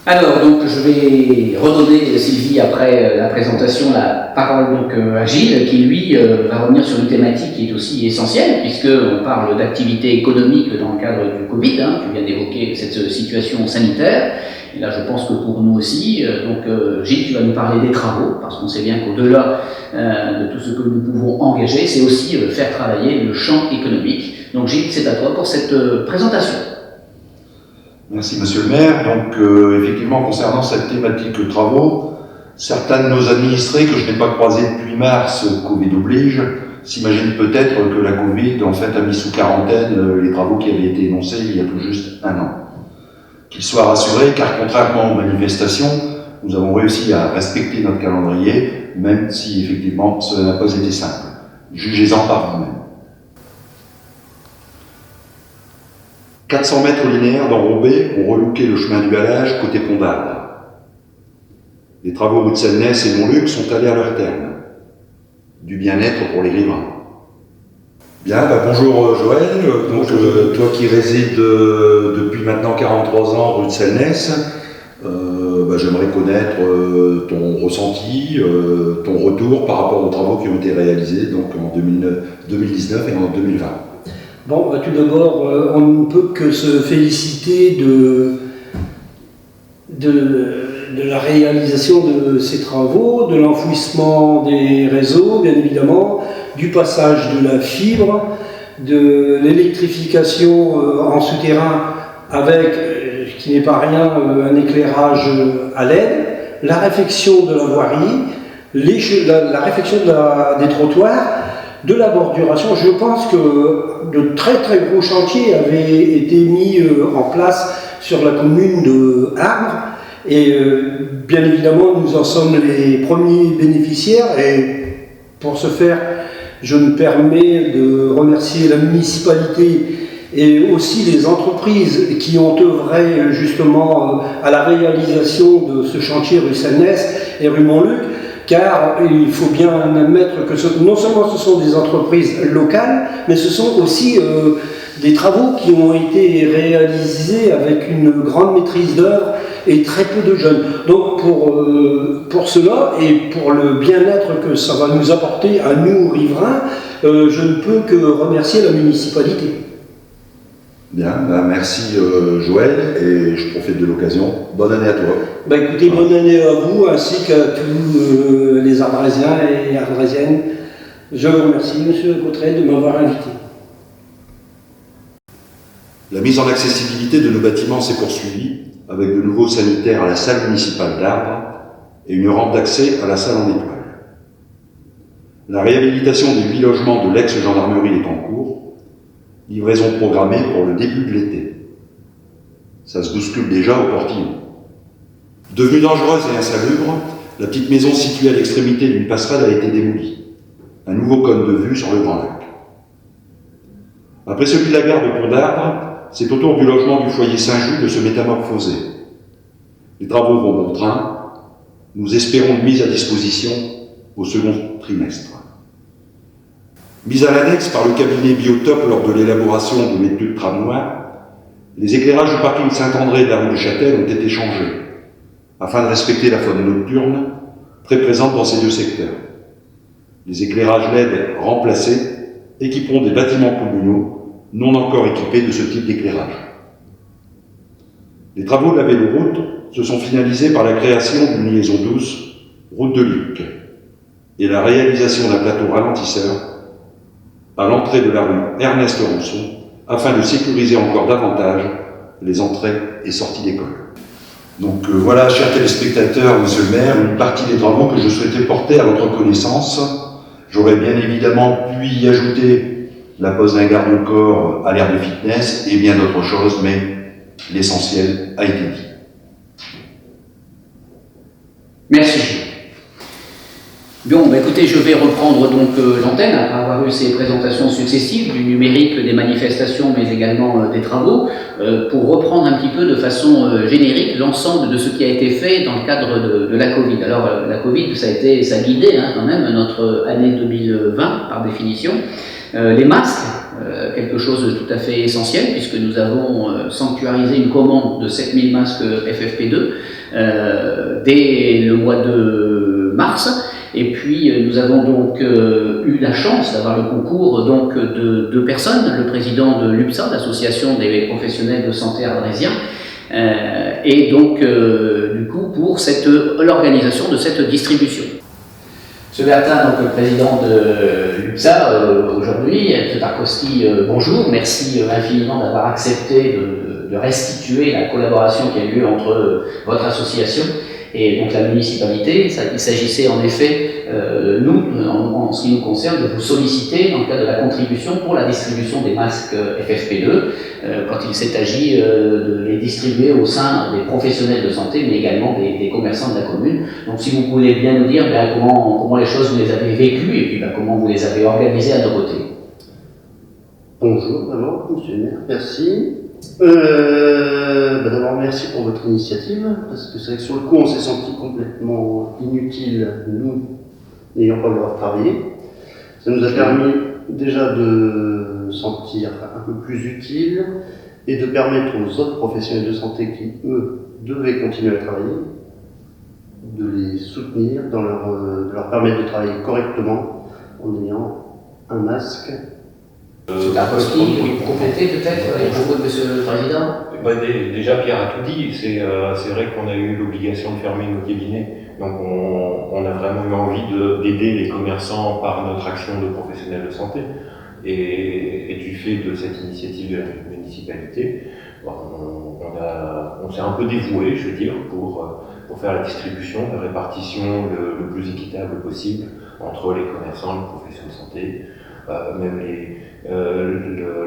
Alors, donc, je vais redonner, Sylvie, après la présentation, la parole donc, à Gilles, qui, lui, va revenir sur une thématique qui est aussi essentielle, puisqu'on parle d'activité économique dans le cadre du Covid. Tu viens d'évoquer cette situation sanitaire. Et là, je pense que pour nous aussi, Gilles, tu vas nous parler des travaux, parce qu'on sait bien qu'au-delà de tout ce que nous pouvons engager, c'est aussi faire travailler le champ économique. Donc, Gilles, c'est à toi pour cette présentation. Merci Monsieur le maire. Donc effectivement, concernant cette thématique de travaux, certains de nos administrés que je n'ai pas croisés depuis mars, Covid oblige, s'imaginent peut-être que la Covid en fait a mis sous quarantaine les travaux qui avaient été énoncés il y a tout juste un an. Qu'ils soient rassurés, car contrairement aux manifestations, nous avons réussi à respecter notre calendrier, même si effectivement cela n'a pas été simple. Jugez-en par vous-même. 400 mètres linéaires dans Roubaix ont relooké le chemin du halage côté Pont d'Arles. Les travaux rue de Selnès et Montluc sont allés à leur terme. Du bien-être pour les riverains. Bien, bonjour Joël. Donc, toi qui résides depuis maintenant 43 ans rue de Selnès, j'aimerais connaître ton ressenti, ton retour par rapport aux travaux qui ont été réalisés donc, en 2019 et en 2020. Bon, tout d'abord, on ne peut que se féliciter de la réalisation de ces travaux, de l'enfouissement des réseaux, bien évidemment, du passage de la fibre, de l'électrification en souterrain avec, ce qui n'est pas rien, un éclairage à LED, la réfection de la voirie, la réfection des trottoirs, de la borduration. Je pense que de très très gros chantiers avaient été mis en place sur la commune de Arles et bien évidemment nous en sommes les premiers bénéficiaires et pour ce faire je me permets de remercier la municipalité et aussi les entreprises qui ont œuvré justement à la réalisation de ce chantier rue Selnès et rue Montluc. Car il faut bien admettre que non seulement ce sont des entreprises locales, mais ce sont aussi des travaux qui ont été réalisés avec une grande maîtrise d'œuvre et très peu de jeunes. Donc pour cela et pour le bien-être que ça va nous apporter à nous riverains, je ne peux que remercier la municipalité. Bien, merci Joël et je profite de l'occasion. Bonne année à toi. Bah écoutez, bonne année à vous ainsi qu'à tous les Ardrésiens et Ardrésiennes. Je vous remercie, monsieur Cotteret, de m'avoir invité. La mise en accessibilité de nos bâtiments s'est poursuivie avec de nouveaux sanitaires à la salle municipale d'Ardres et une rampe d'accès à la salle en étoile. La réhabilitation des 8 logements de l'ex-gendarmerie est en cours, livraison programmée pour le début de l'été. Ça se bouscule déjà au portillon. Devenue dangereuse et insalubre, la petite maison située à l'extrémité d'une passerelle a été démolie. Un nouveau cône de vue sur le Grand Lac. Après celui de la gare de Pont d'Arbre, c'est au tour du logement du foyer Saint-Just de se métamorphoser. Les travaux vont bon train. Nous espérons une mise à disposition au second trimestre. Mise à l'annexe par le cabinet Biotope lors de l'élaboration de l'étude tramway, les éclairages du parking Saint-André de la rue du Châtel ont été changés, afin de respecter la faune nocturne, très présente dans ces deux secteurs. Les éclairages LED remplacés équiperont des bâtiments communaux non encore équipés de ce type d'éclairage. Les travaux de la véloroute se sont finalisés par la création d'une liaison douce, route de Luc, et la réalisation d'un plateau ralentisseur à l'entrée de la rue Ernest Ronson, afin de sécuriser encore davantage les entrées et sorties d'école. Donc voilà, chers téléspectateurs, monsieur le maire, une partie des travaux que je souhaitais porter à votre connaissance. J'aurais bien évidemment pu y ajouter la pose d'un garde-corps à l'ère de fitness et bien d'autres choses, mais l'essentiel a été dit. Merci. Bon, écoutez, je vais reprendre donc l'antenne après avoir eu ces présentations successives du numérique, des manifestations, mais également des travaux, pour reprendre un petit peu de façon générique l'ensemble de ce qui a été fait dans le cadre de la Covid. Alors, la Covid, ça a guidé quand même notre année 2020, par définition. Les masques, quelque chose de tout à fait essentiel, puisque nous avons sanctuarisé une commande de 7000 masques FFP2 dès le mois de mars. Et puis nous avons donc eu la chance d'avoir le concours donc de 2 personnes, le président de l'UPSA, l'association des professionnels de santé ardrésiens, et donc du coup pour l'organisation de cette distribution. M. Bertin, donc le président de l'UPSA aujourd'hui, M. Tarkowski, bonjour, merci infiniment d'avoir accepté de restituer la collaboration qui a eu lieu entre votre association et donc la municipalité. Il s'agissait en effet, en ce qui nous concerne, de vous solliciter dans le cadre de la contribution pour la distribution des masques FFP2, quand il s'est agi de les distribuer au sein des professionnels de santé, mais également des commerçants de la commune. Donc si vous voulez bien nous dire comment les choses vous les avez vécues et puis comment vous les avez organisées à nos côtés. Bonjour, d'abord, monsieur le maire, merci. D'abord, merci pour votre initiative, parce que c'est vrai que sur le coup, on s'est senti complètement inutile, nous, n'ayant pas le droit de travailler. Ça nous a permis déjà de sentir un peu plus utile et de permettre aux autres professionnels de santé qui, eux, devaient continuer à travailler, de les soutenir, de leur permettre de travailler correctement en ayant un masque. M. Tarkowski, vous complétez peut-être les propos de M. le Président? Déjà, Pierre a tout dit. C'est vrai qu'on a eu l'obligation de fermer nos cabinets. Donc, on a vraiment eu envie d'aider les commerçants par notre action de professionnels de santé. Et du fait de cette initiative de la municipalité, on s'est un peu dévoué, je veux dire, pour faire la distribution, la répartition le plus équitable possible entre les commerçants, les professionnels de santé, même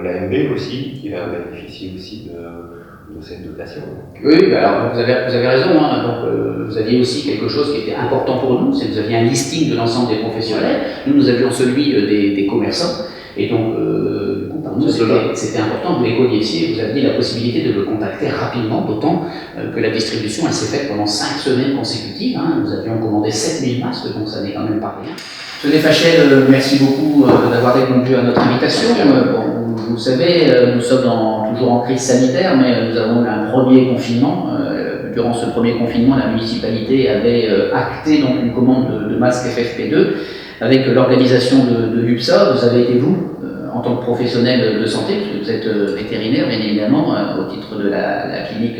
l'AMB aussi, qui a bénéficié aussi de cette dotation. Oui, alors vous avez raison. Donc, vous aviez aussi quelque chose qui était important pour nous, c'est que vous aviez un listing de l'ensemble des professionnels. Nous avions celui des commerçants. Et donc, du coup, pour nous, c'était important que vous les connaissiez. Vous aviez la possibilité de le contacter rapidement, d'autant que la distribution, elle s'est faite pendant 5 semaines consécutives. Nous avions commandé 7000 masques, donc ça n'est quand même pas rien. M. Desfachel, merci beaucoup d'avoir répondu à notre invitation. Vous savez, nous sommes toujours en crise sanitaire, mais nous avons eu un premier confinement. Durant ce premier confinement, la municipalité avait acté donc une commande de masques FFP2 avec l'organisation de l'UPSA. Vous avez été, vous, en tant que professionnel de santé, parce que vous êtes vétérinaire bien évidemment, au titre de la clinique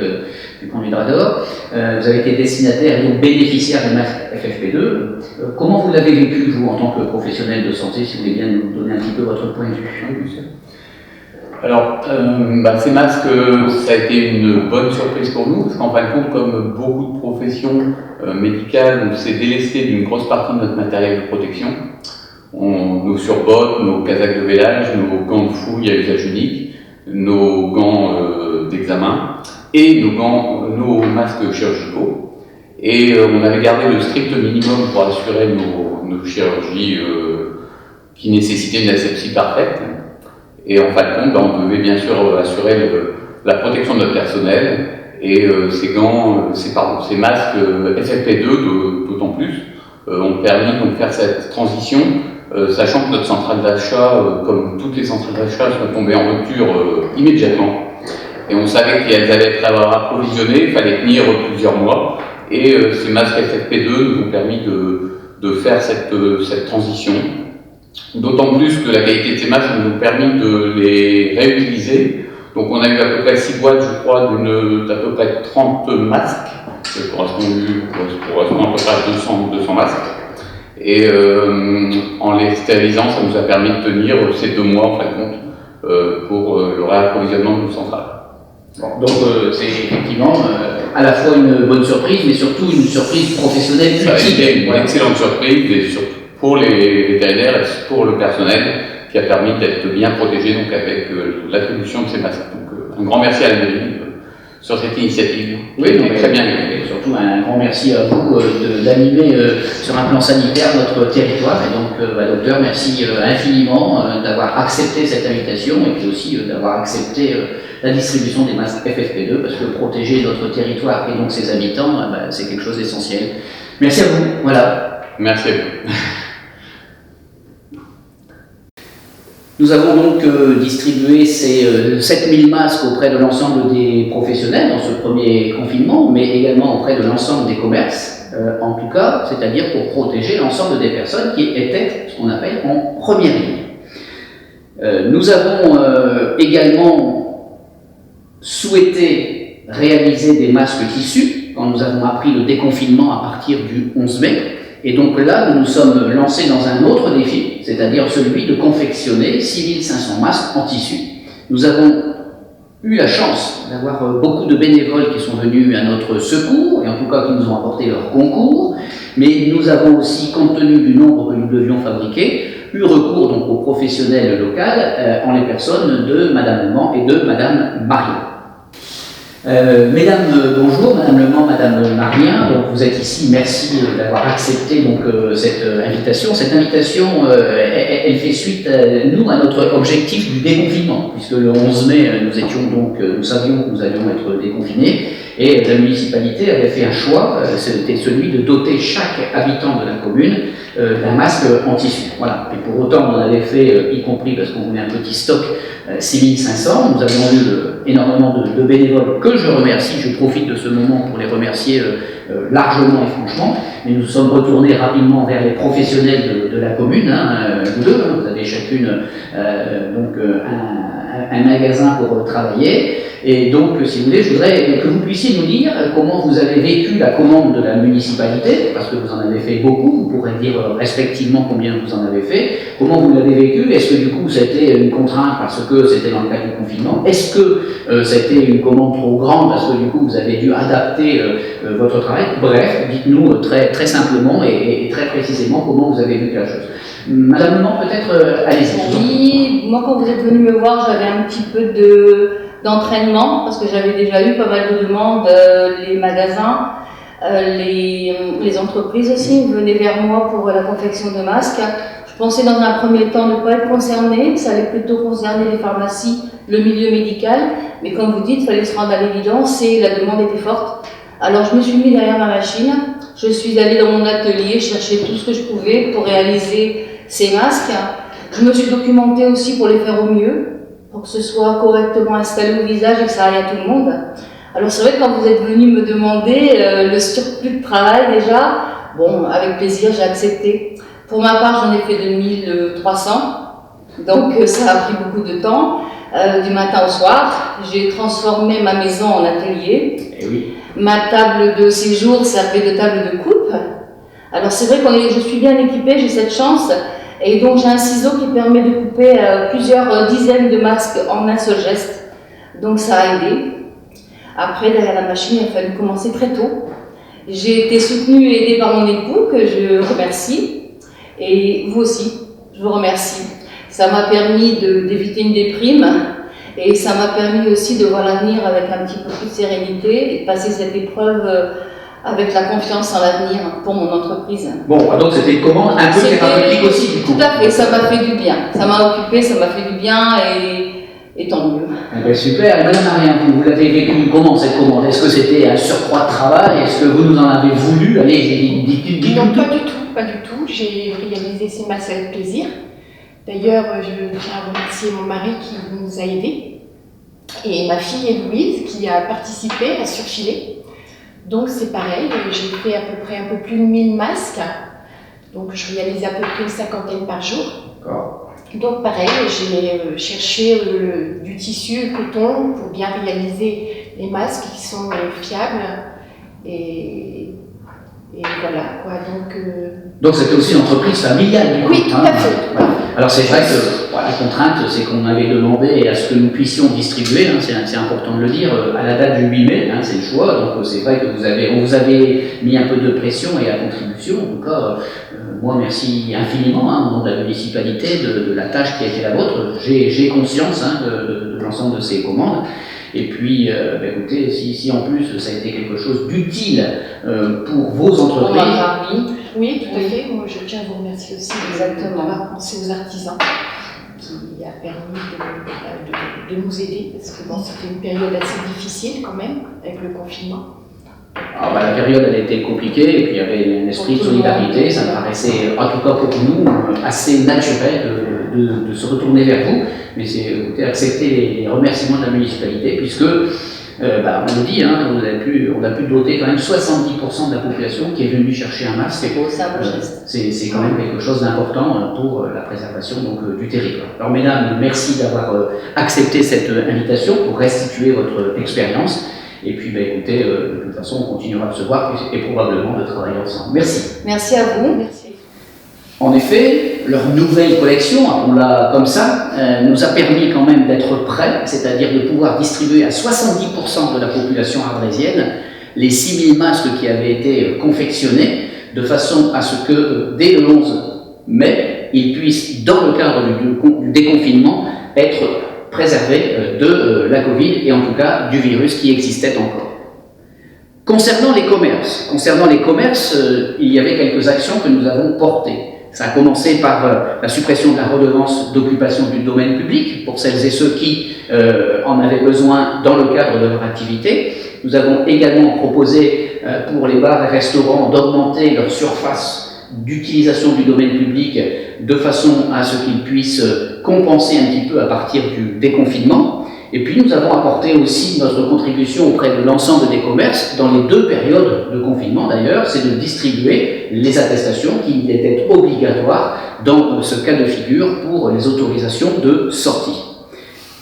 du Pont du Drador. Vous avez été destinataire et donc bénéficiaire des masques FFP2. Comment vous l'avez vécu, vous, en tant que professionnel de santé, si vous voulez bien nous donner un petit peu votre point de vue? Alors, ces masques, ça a été une bonne surprise pour nous, parce qu'en fin de compte, comme beaucoup de professions médicales, on s'est délesté d'une grosse partie de notre matériel de protection. Nos surbottes, nos casaques de vélage, nos gants de fouille à usage unique, nos gants d'examen et nos masques chirurgicaux. Et on avait gardé le strict minimum pour assurer nos chirurgies qui nécessitaient une asepsie parfaite. Et en fin de compte, on devait bien sûr assurer la protection de notre personnel et ces gants, ces masques FFP2 d'autant plus ont permis donc de faire cette transition, sachant que notre centrale d'achat, comme toutes les centrales d'achat, sont tombées en rupture immédiatement. Et on savait qu'elles allaient être approvisionnées, il fallait tenir plusieurs mois. Et ces masques FFP2 nous ont permis de faire cette transition. D'autant plus que la qualité de ces masques nous a permis de les réutiliser. Donc on a eu à peu près 6 boîtes, je crois, d'à peu près 30 masques, qui correspond à peu près à 200 masques. Et en les stérilisant, ça nous a permis de tenir ces 2 mois, en fin de compte, pour le réapprovisionnement de nos centrales. Bon, donc c'est effectivement à la fois une bonne surprise, mais surtout une surprise professionnelle utile. Ça a été une excellente surprise, et surtout pour les vétérinaires et pour le personnel, qui a permis d'être bien protégé donc avec l'attribution de ces masques. Donc un grand merci à la mairie sur cette initiative. Oui, très bien. Et surtout un grand merci à vous d'animer sur un plan sanitaire notre territoire. Et donc, docteur, merci infiniment d'avoir accepté cette invitation et puis aussi d'avoir accepté la distribution des masques FFP2, parce que protéger notre territoire et donc ses habitants, c'est quelque chose d'essentiel. Merci à vous. Voilà. Merci à vous. Nous avons donc distribué ces 7000 masques auprès de l'ensemble des professionnels dans ce premier confinement, mais également auprès de l'ensemble des commerces, en tout cas, c'est-à-dire pour protéger l'ensemble des personnes qui étaient ce qu'on appelle en première ligne. Nous avons également souhaité réaliser des masques tissus quand nous avons appris le déconfinement à partir du 11 mai. Et donc là, nous nous sommes lancés dans un autre défi, c'est-à-dire celui de confectionner 6500 masques en tissu. Nous avons eu la chance d'avoir beaucoup de bénévoles qui sont venus à notre secours, et en tout cas qui nous ont apporté leur concours, mais nous avons aussi, compte tenu du nombre que nous devions fabriquer, eu recours donc aux professionnels locaux en les personnes de Madame Leman et de Madame Marien. Mesdames, bonjour, Madame Leman, Madame Marien, donc vous êtes ici, merci d'avoir accepté donc, cette invitation. Cette invitation, elle fait suite, à notre objectif du déconfinement, puisque le 11 mai, nous savions que nous allions être déconfinés, et la municipalité avait fait un choix, c'était celui de doter chaque habitant de la commune d'un masque en tissu. Voilà. Et pour autant, on avait fait, y compris parce qu'on voulait un petit stock, 6500. Nous avons eu énormément de bénévoles que je remercie. Je profite de ce moment pour les remercier largement et franchement. Mais nous sommes retournés rapidement vers les professionnels de la commune, vous deux. Vous avez chacune un magasin pour travailler. Et donc, si vous voulez, je voudrais que vous puissiez nous dire comment vous avez vécu la commande de la municipalité, parce que vous en avez fait beaucoup, vous pourrez dire respectivement combien vous en avez fait, comment vous l'avez vécu, est-ce que du coup ça a été une contrainte parce que c'était dans le cadre du confinement, est-ce que ça a été une commande trop grande parce que du coup vous avez dû adapter votre travail, bref, dites-nous très, très simplement et très précisément comment vous avez vécu la chose. Madame Leman, peut-être, allez-y. Oui, moi quand vous êtes venu me voir, j'avais un petit peu d'entraînement, parce que j'avais déjà eu pas mal de demandes, les magasins, les entreprises aussi venaient vers moi pour la confection de masques. Je pensais dans un premier temps ne pas être concernée, ça allait plutôt concerner les pharmacies, le milieu médical, mais comme vous dites, il fallait se rendre à l'évidence et la demande était forte. Alors je me suis mis derrière ma machine, je suis allée dans mon atelier chercher tout ce que je pouvais pour réaliser ces masques. Je me suis documentée aussi pour les faire au mieux, pour que ce soit correctement installé au visage et que ça aille à tout le monde. Alors c'est vrai que quand vous êtes venu me demander le surplus de travail déjà, bon, avec plaisir, j'ai accepté. Pour ma part, j'en ai fait 2300. Donc ça a pris beaucoup de temps, du matin au soir. J'ai transformé ma maison en atelier. Eh oui. Ma table de séjour servait de table de coupe. Alors c'est vrai que je suis bien équipée, j'ai cette chance. Et donc j'ai un ciseau qui permet de couper plusieurs dizaines de masques en un seul geste. Donc ça a aidé. Après, derrière la machine, il a fallu commencer très tôt. J'ai été soutenue et aidée par mon époux, que je remercie. Et vous aussi, je vous remercie. Ça m'a permis d'éviter une déprime. Et ça m'a permis aussi de voir l'avenir avec un petit peu plus de sérénité et de passer cette épreuve avec la confiance en l'avenir pour mon entreprise. Bon, donc c'était une commande un peu thérapeutique aussi, du coup. Tout à fait, ça m'a fait du bien. Ça m'a occupé, ça m'a fait du bien et tant mieux. Eh bien, super. Et Madame Marianne, vous l'avez vécu comment cette commande? Est-ce que c'était un surcroît de travail? Est-ce que vous nous en avez voulu? Allez, dites non, pas du tout, pas du tout. J'ai réalisé ces masques avec plaisir. D'ailleurs, je tiens à remercier mon mari qui nous a aidés et ma fille Louise qui a participé à surfiler. Donc c'est pareil, j'ai fait à peu près un peu plus de 1000 masques. Donc je réalisais à peu près une cinquantaine par jour. Donc pareil, j'ai cherché du tissu, le coton pour bien réaliser les masques qui sont fiables. Et voilà quoi. Donc c'était aussi une entreprise familiale du coup. Oui, tout à fait. Voilà. Alors c'est vrai que la contrainte, c'est qu'on avait demandé à ce que nous puissions distribuer, c'est important de le dire, à la date du 8 mai, c'est le choix. Donc c'est vrai que on vous avait mis un peu de pression et à contribution. En tout cas, moi merci infiniment au nom de la municipalité de la tâche qui a été la vôtre. J'ai conscience de l'ensemble de ces commandes. Et puis, écoutez, si en plus ça a été quelque chose d'utile pour vos entreprises. Oui, tout à fait. Moi, je tiens à vous remercier aussi d'avoir pensé aux artisans qui a permis de nous aider parce que c'était une période assez difficile quand même avec le confinement. Alors, la période elle a été compliquée et puis il y avait un esprit de solidarité. Ça me paraissait, en tout cas pour nous, assez naturel de se retourner vers vous. Mais c'est accepter les remerciements de la municipalité puisque on le dit, on a pu doter quand même 70% de la population qui est venue chercher un masque. C'est quand même quelque chose d'important pour la préservation du territoire. Alors mesdames, merci d'avoir accepté cette invitation pour restituer votre expérience. Et puis écoutez, de toute façon on continuera de se voir et probablement de travailler ensemble. Merci. Merci à vous. Merci. En effet, leur nouvelle collection, appelons-la comme ça, nous a permis quand même d'être prêts, c'est-à-dire de pouvoir distribuer à 70% de la population ardésienne les 6000 masques qui avaient été confectionnés, de façon à ce que dès le 11 mai, ils puissent, dans le cadre du déconfinement, être préservés de la Covid et en tout cas du virus qui existait encore. Concernant les commerces, il y avait quelques actions que nous avons portées. Ça a commencé par la suppression de la redevance d'occupation du domaine public pour celles et ceux qui en avaient besoin dans le cadre de leur activité. Nous avons également proposé pour les bars et restaurants d'augmenter leur surface d'utilisation du domaine public de façon à ce qu'ils puissent compenser un petit peu à partir du déconfinement. Et puis nous avons apporté aussi notre contribution auprès de l'ensemble des commerces, dans les 2 périodes de confinement d'ailleurs, c'est de distribuer les attestations qui étaient obligatoires dans ce cas de figure pour les autorisations de sortie.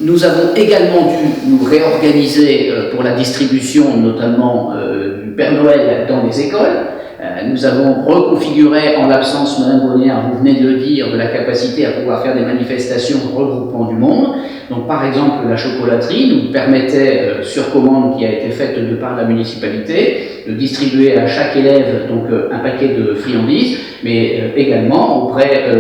Nous avons également dû nous réorganiser pour la distribution notamment du Père Noël dans les écoles. Nous avons reconfiguré, en l'absence, Madame Bonnière, vous venez de le dire, de la capacité à pouvoir faire des manifestations regroupant du monde. Donc par exemple, la chocolaterie nous permettait, sur commande qui a été faite de par la municipalité, de distribuer à chaque élève un paquet de friandises, mais également auprès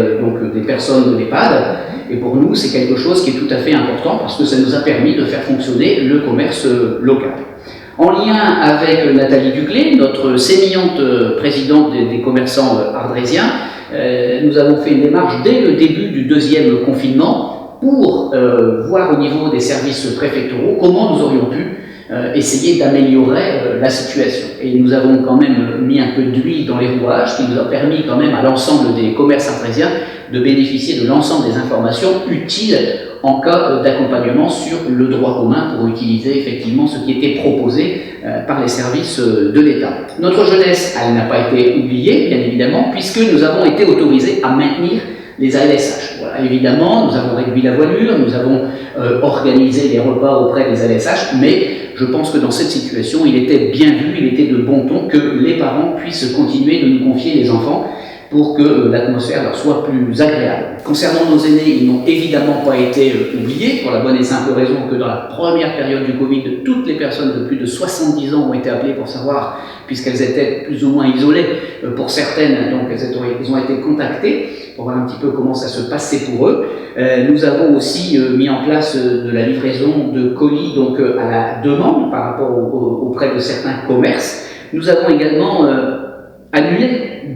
des personnes de l'EHPAD. Et pour nous, c'est quelque chose qui est tout à fait important parce que ça nous a permis de faire fonctionner le commerce local. En lien avec Nathalie Duclé, notre sémillante présidente des commerçants ardésiens, nous avons fait une démarche dès le début du 2e confinement pour voir au niveau des services préfectoraux comment nous aurions pu essayer d'améliorer la situation. Et nous avons quand même mis un peu d'huile dans les rouages, qui nous a permis quand même à l'ensemble des commerces ardésiens de bénéficier de l'ensemble des informations utiles en cas d'accompagnement sur le droit commun pour utiliser effectivement ce qui était proposé par les services de l'État. Notre jeunesse, elle n'a pas été oubliée, bien évidemment, puisque nous avons été autorisés à maintenir les ALSH. Voilà, évidemment, nous avons réduit la voilure, nous avons organisé les repas auprès des ALSH, mais je pense que dans cette situation, il était bien vu, il était de bon ton que les parents puissent continuer de nous confier les enfants pour que l'atmosphère leur soit plus agréable. Concernant nos aînés, ils n'ont évidemment pas été oubliés, pour la bonne et simple raison que dans la première période du Covid, toutes les personnes de plus de 70 ans ont été appelées pour savoir, puisqu'elles étaient plus ou moins isolées, pour certaines, donc elles ont été contactées pour voir un petit peu comment ça se passait pour eux. Nous avons aussi mis en place de la livraison de colis donc, à la demande par rapport auprès de certains commerces. Nous avons également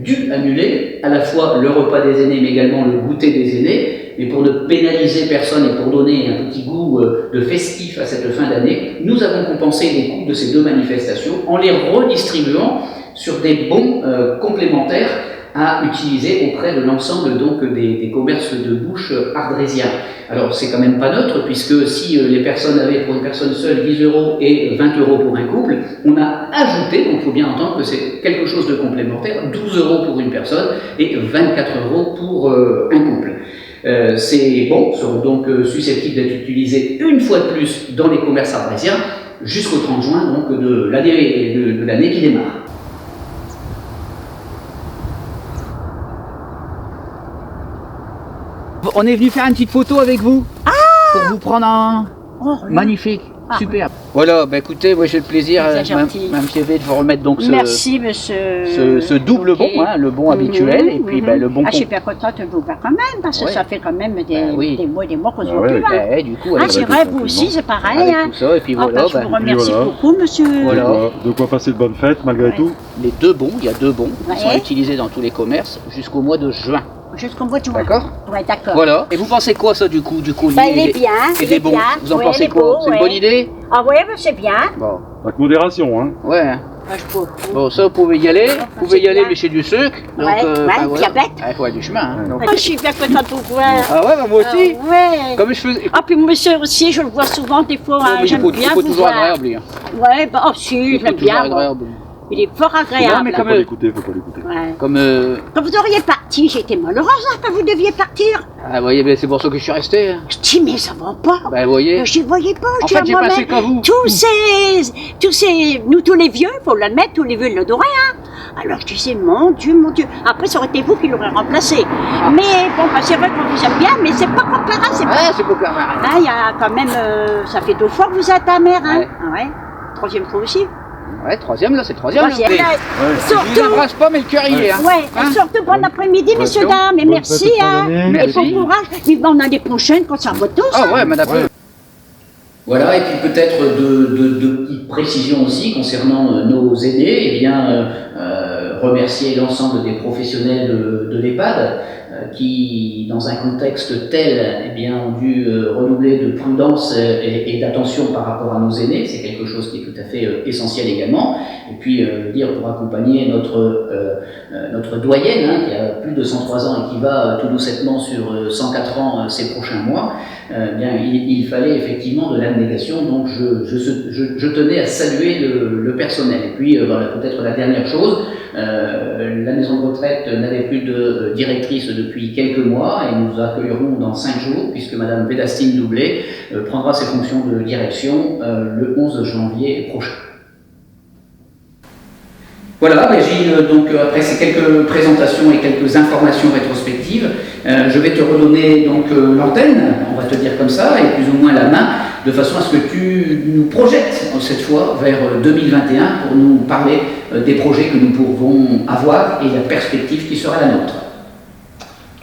dû annuler à la fois le repas des aînés, mais également le goûter des aînés. Mais pour ne pénaliser personne et pour donner un petit goût de festif à cette fin d'année, nous avons compensé les coûts de ces deux manifestations en les redistribuant sur des bons complémentaires à utiliser auprès de l'ensemble donc des commerces de bouche ardrésiens. Alors c'est quand même pas neutre, puisque si les personnes avaient pour une personne seule 10 € et 20 € pour un couple, on a ajouté, donc il faut bien entendre que c'est quelque chose de complémentaire, 12 € pour une personne et 24 € pour un couple. Ces bons seront donc susceptibles d'être utilisés une fois de plus dans les commerces ardrésiens jusqu'au 30 juin donc de l'année qui démarre. On est venu faire une petite photo avec vous pour vous prendre un magnifique, superbe. Voilà, bah écoutez, moi j'ai le plaisir, Mme Piévé, de vous remettre donc Merci, monsieur. ce double bon, hein, le bon habituel et puis bah, le bon. Je suis bien contente de vous voir quand même, parce que ça fait quand même des mois qu'on se voit plus. Du coup, c'est vrai, vous aussi, c'est pareil. Avec tout ça, et puis voilà. Je vous remercie beaucoup, monsieur. Voilà. De quoi passer de bonnes fêtes malgré tout. Les deux bons, il y a deux bons qui sont utilisés dans tous les commerces jusqu'au mois de juin. Jusqu'au mois de juin. D'accord. Ouais, d'accord. Voilà. Et vous pensez quoi ça du coup Bah, il est bien. Il est bon. Vous en pensez quoi? C'est une bonne idée? Ah ouais, c'est bien. Bon. Avec modération, hein. Ouais. Bon, ça vous pouvez y aller. Vous pouvez y aller, mais chez du sucre. Donc, diabète. Il faut aller du chemin. Hein, donc. Je suis bien contente de vous voir. Ah ouais, bah moi aussi. Ouais. Comme je faisais. Ah, puis monsieur aussi, je le vois souvent des fois. J'aime bien vous toujours voir. agréable. Ouais, bah, oh si, je l'aime bien. Il est fort agréable. Non, mais faut pas l'écouter. Ouais. Comme Quand vous auriez parti, j'étais malheureuse quand vous deviez partir. Ah, vous voyez, c'est pour ça que je suis resté. Je dis, mais ça va pas. Bah, vous voyez. Je ne voyais pas. En fait, j'ai passé comme vous. Nous tous les vieux, faut l'admettre, tous les vieux l'adoraient, hein. Alors je disais, mon Dieu. Après, ça aurait été vous qui l'aurez remplacé. Mais bon, bah, c'est vrai qu'on vous aime bien, mais c'est pas comparable. C'est pas comparable. Ah, il y a quand même, ça fait 2 fois que vous êtes ta mère, hein. Ouais. 3e fois aussi. Ouais, 3e là, c'est le 3e. Surtout, je vous embrasse pas, mais le cœur il est. Hein. Ouais, hein? Surtout bon après-midi, messieurs, dames, et merci, hein. Merci. Et bon courage. Et on a des prochaines quand ça va tous. Ah ouais, madame. Voilà, et puis peut-être de petites précisions aussi concernant nos aînés, eh bien, remercier l'ensemble des professionnels de l'EHPAD qui, dans un contexte tel, eh bien, ont dû redoubler de prudence et d'attention par rapport à nos aînés. C'est quelque chose qui est tout à fait essentiel également. Et puis, dire pour accompagner notre doyenne, hein, qui a plus de 103 ans et qui va tout doucettement sur 104 ans ces prochains mois, bien, il fallait effectivement de l'abnégation. Donc, je tenais à saluer le personnel. Et puis, voilà, peut-être la dernière chose, la maison de retraite n'avait plus de directrice depuis quelques mois et nous accueillerons dans 5 jours puisque Madame Védastine Doublet prendra ses fonctions de direction le 11 janvier prochain. Voilà, Régine, donc après ces quelques présentations et quelques informations rétrospectives, je vais te redonner donc l'antenne, on va te dire comme ça, et plus ou moins la main, de façon à ce que tu nous projettes cette fois vers 2021 pour nous parler des projets que nous pourrons avoir et la perspective qui sera la nôtre.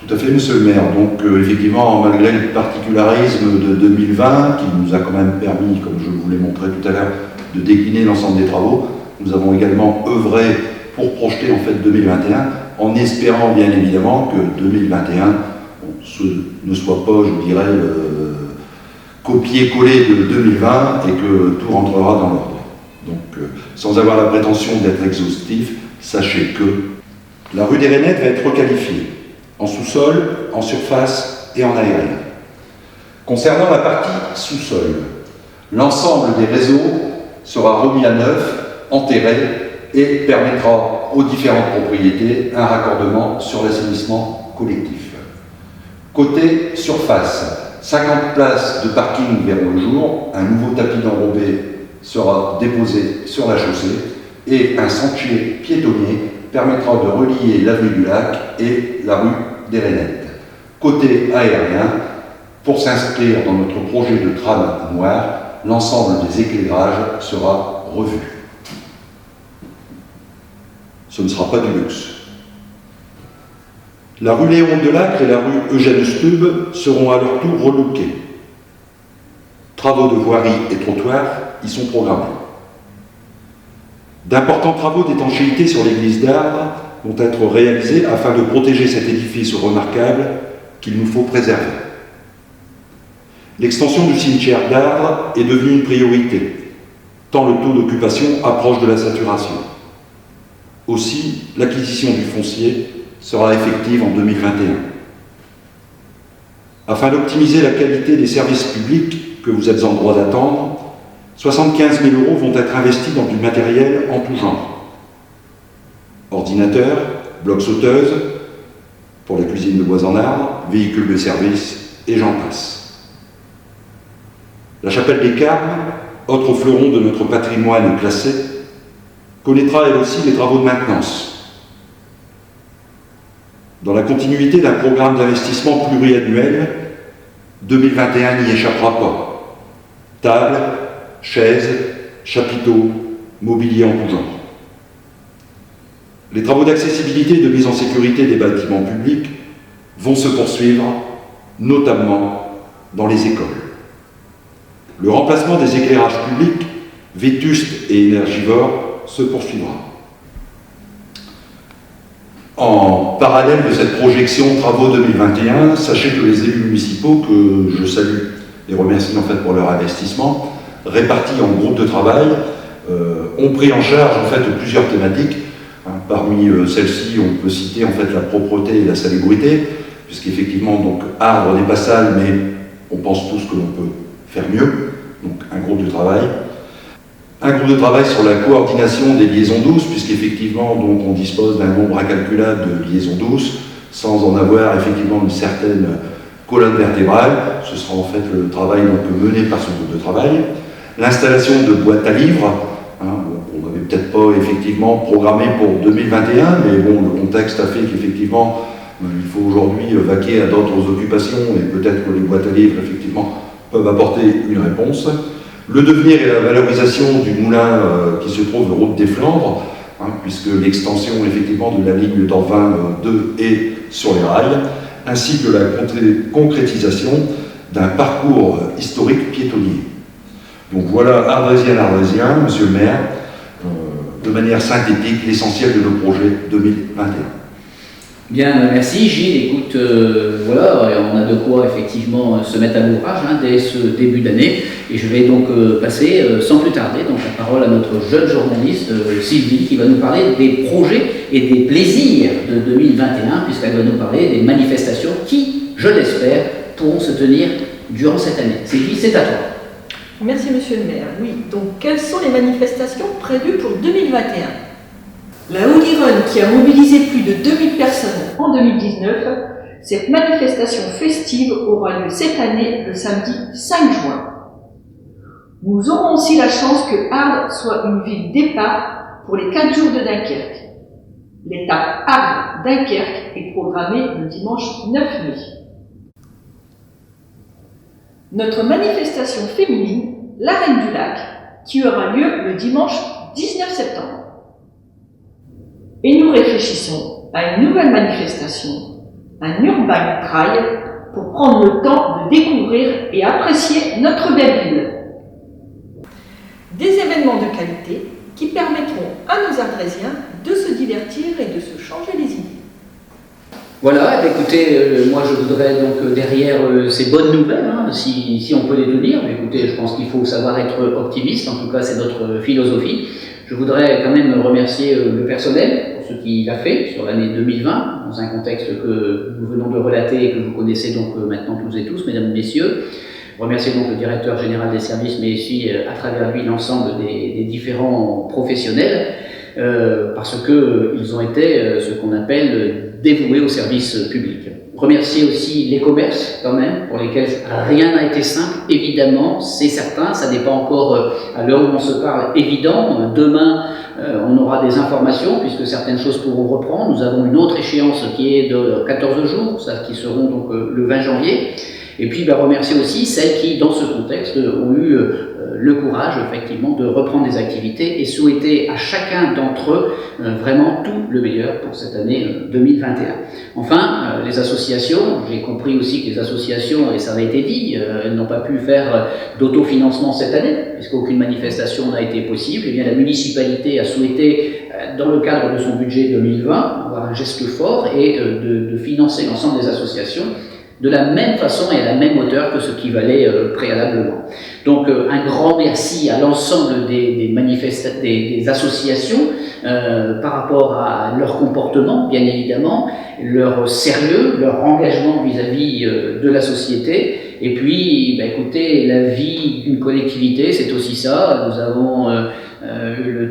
Tout à fait, monsieur le maire. Donc effectivement, malgré le particularisme de 2020, qui nous a quand même permis, comme je vous l'ai montré tout à l'heure, de décliner l'ensemble des travaux, nous avons également œuvré pour projeter en fait 2021, en espérant bien évidemment que 2021 ne soit pas, je dirais, copier-coller de 2020 et que tout rentrera dans l'ordre. Donc, sans avoir la prétention d'être exhaustif, sachez que la rue des Rainettes va être requalifiée en sous-sol, en surface et en aérien. Concernant la partie sous-sol, l'ensemble des réseaux sera remis à neuf, enterré et permettra aux différentes propriétés un raccordement sur l'assainissement collectif. Côté surface, 50 places de parking verront le jour, un nouveau tapis d'enrobé sera déposé sur la chaussée et un sentier piétonnier permettra de relier l'avenue du Lac et la rue des Rainettes. Côté aérien, pour s'inscrire dans notre projet de tram noir, l'ensemble des éclairages sera revu. Ce ne sera pas du luxe. La rue Léon Delacre et la rue Eugène Stube seront à leur tour relookées. Travaux de voirie et trottoirs y sont programmés. D'importants travaux d'étanchéité sur l'église d'Ardres vont être réalisés afin de protéger cet édifice remarquable qu'il nous faut préserver. L'extension du cimetière d'Ardres est devenue une priorité, tant le taux d'occupation approche de la saturation. Aussi, l'acquisition du foncier sera effective en 2021. Afin d'optimiser la qualité des services publics que vous êtes en droit d'attendre, 75 000 € vont être investis dans du matériel en tout genre. Ordinateurs, blocs sauteuses, pour la cuisine de bois en arbre, véhicules de service, et j'en passe. La chapelle des Carmes, autre fleuron de notre patrimoine classé, connaîtra elle aussi des travaux de maintenance. Dans la continuité d'un programme d'investissement pluriannuel, 2021 n'y échappera pas. Tables, chaises, chapiteaux, mobilier en tout genre. Les travaux d'accessibilité et de mise en sécurité des bâtiments publics vont se poursuivre, notamment dans les écoles. Le remplacement des éclairages publics, vétustes et énergivores, se poursuivra. En parallèle de cette projection Travaux 2021, sachez que les élus municipaux, que je salue et remercie en fait pour leur investissement, répartis en groupes de travail, ont pris en charge en fait plusieurs thématiques. Parmi celles-ci, on peut citer en fait la propreté et la salubrité, puisqu'effectivement donc Ardres n'est pas sale, mais on pense tous que l'on peut faire mieux. Donc un groupe de travail. Un groupe de travail sur la coordination des liaisons douces, puisqu'effectivement donc on dispose d'un nombre incalculable de liaisons douces, sans en avoir effectivement une certaine colonne vertébrale. Ce sera en fait le travail donc mené par ce groupe de travail. L'installation de boîtes à livres, on n'avait peut-être pas effectivement programmé pour 2021, mais bon, le contexte a fait qu'effectivement il faut aujourd'hui vaquer à d'autres occupations, et peut-être que les boîtes à livres effectivement peuvent apporter une réponse. Le devenir et la valorisation du moulin qui se trouve route des Flandres, puisque l'extension effectivement de la ligne d'Orvin 2 est sur les rails, ainsi que la concrétisation d'un parcours historique piétonnier. Donc voilà, Ardrésien, monsieur le maire, de manière synthétique, l'essentiel de nos projets 2021. Bien, merci Gilles. Écoute, voilà, on a de quoi effectivement se mettre à l'ouvrage dès ce début d'année. Et je vais donc passer sans plus tarder donc, la parole à notre jeune journaliste Sylvie, qui va nous parler des projets et des plaisirs de 2021, puisqu'elle va nous parler des manifestations qui, je l'espère, pourront se tenir durant cette année. Sylvie, c'est à toi. Merci Monsieur le maire. Oui, donc quelles sont les manifestations prévues pour 2021 ? La Holy Run, qui a mobilisé plus de 2000 personnes en 2019, cette manifestation festive aura lieu cette année le samedi 5 juin. Nous aurons aussi la chance que Ardres soit une ville départ pour les 4 jours de Dunkerque. L'étape Ardres-Dunkerque est programmée le dimanche 9 mai. Notre manifestation féminine, la Reine du Lac, qui aura lieu le dimanche 19 septembre. Et nous réfléchissons à une nouvelle manifestation, un Urban Trail, pour prendre le temps de découvrir et apprécier notre belle ville. Des événements de qualité qui permettront à nos Ardrésiens de se divertir et de se changer les idées. Voilà, écoutez, moi je voudrais donc derrière ces bonnes nouvelles, si on peut les tenir, mais écoutez, je pense qu'il faut savoir être optimiste, en tout cas c'est notre philosophie. Je voudrais quand même remercier le personnel pour ce qu'il a fait sur l'année 2020, dans un contexte que nous venons de relater et que vous connaissez donc maintenant tous et tous, mesdames et messieurs. Remercier donc le directeur général des services, mais aussi à travers lui l'ensemble des différents professionnels, parce qu'ils ont été ce qu'on appelle dévoués au service public. Remercier aussi les commerces, quand même, pour lesquels rien n'a été simple, évidemment, c'est certain, ça n'est pas encore, à l'heure où on se parle, évident. Demain, on aura des informations, puisque certaines choses pourront reprendre. Nous avons une autre échéance qui est de 14 jours, ça, qui seront donc le 20 janvier. Et puis, remercier aussi celles qui, dans ce contexte, ont eu le courage, effectivement, de reprendre des activités et souhaiter à chacun d'entre eux vraiment tout le meilleur pour cette année 2021. Enfin, les associations, j'ai compris aussi que les associations, et ça a été dit, elles n'ont pas pu faire d'autofinancement cette année, puisqu'aucune manifestation n'a été possible. Eh bien, la municipalité a souhaité, dans le cadre de son budget 2020, avoir un geste fort et de financer l'ensemble des associations de la même façon et à la même hauteur que ce qui valait préalablement. Donc un grand merci à l'ensemble des associations par rapport à leur comportement, bien évidemment, leur sérieux, leur engagement vis-à-vis de la société. Et puis, écoutez, la vie d'une collectivité, c'est aussi ça. Nous avons la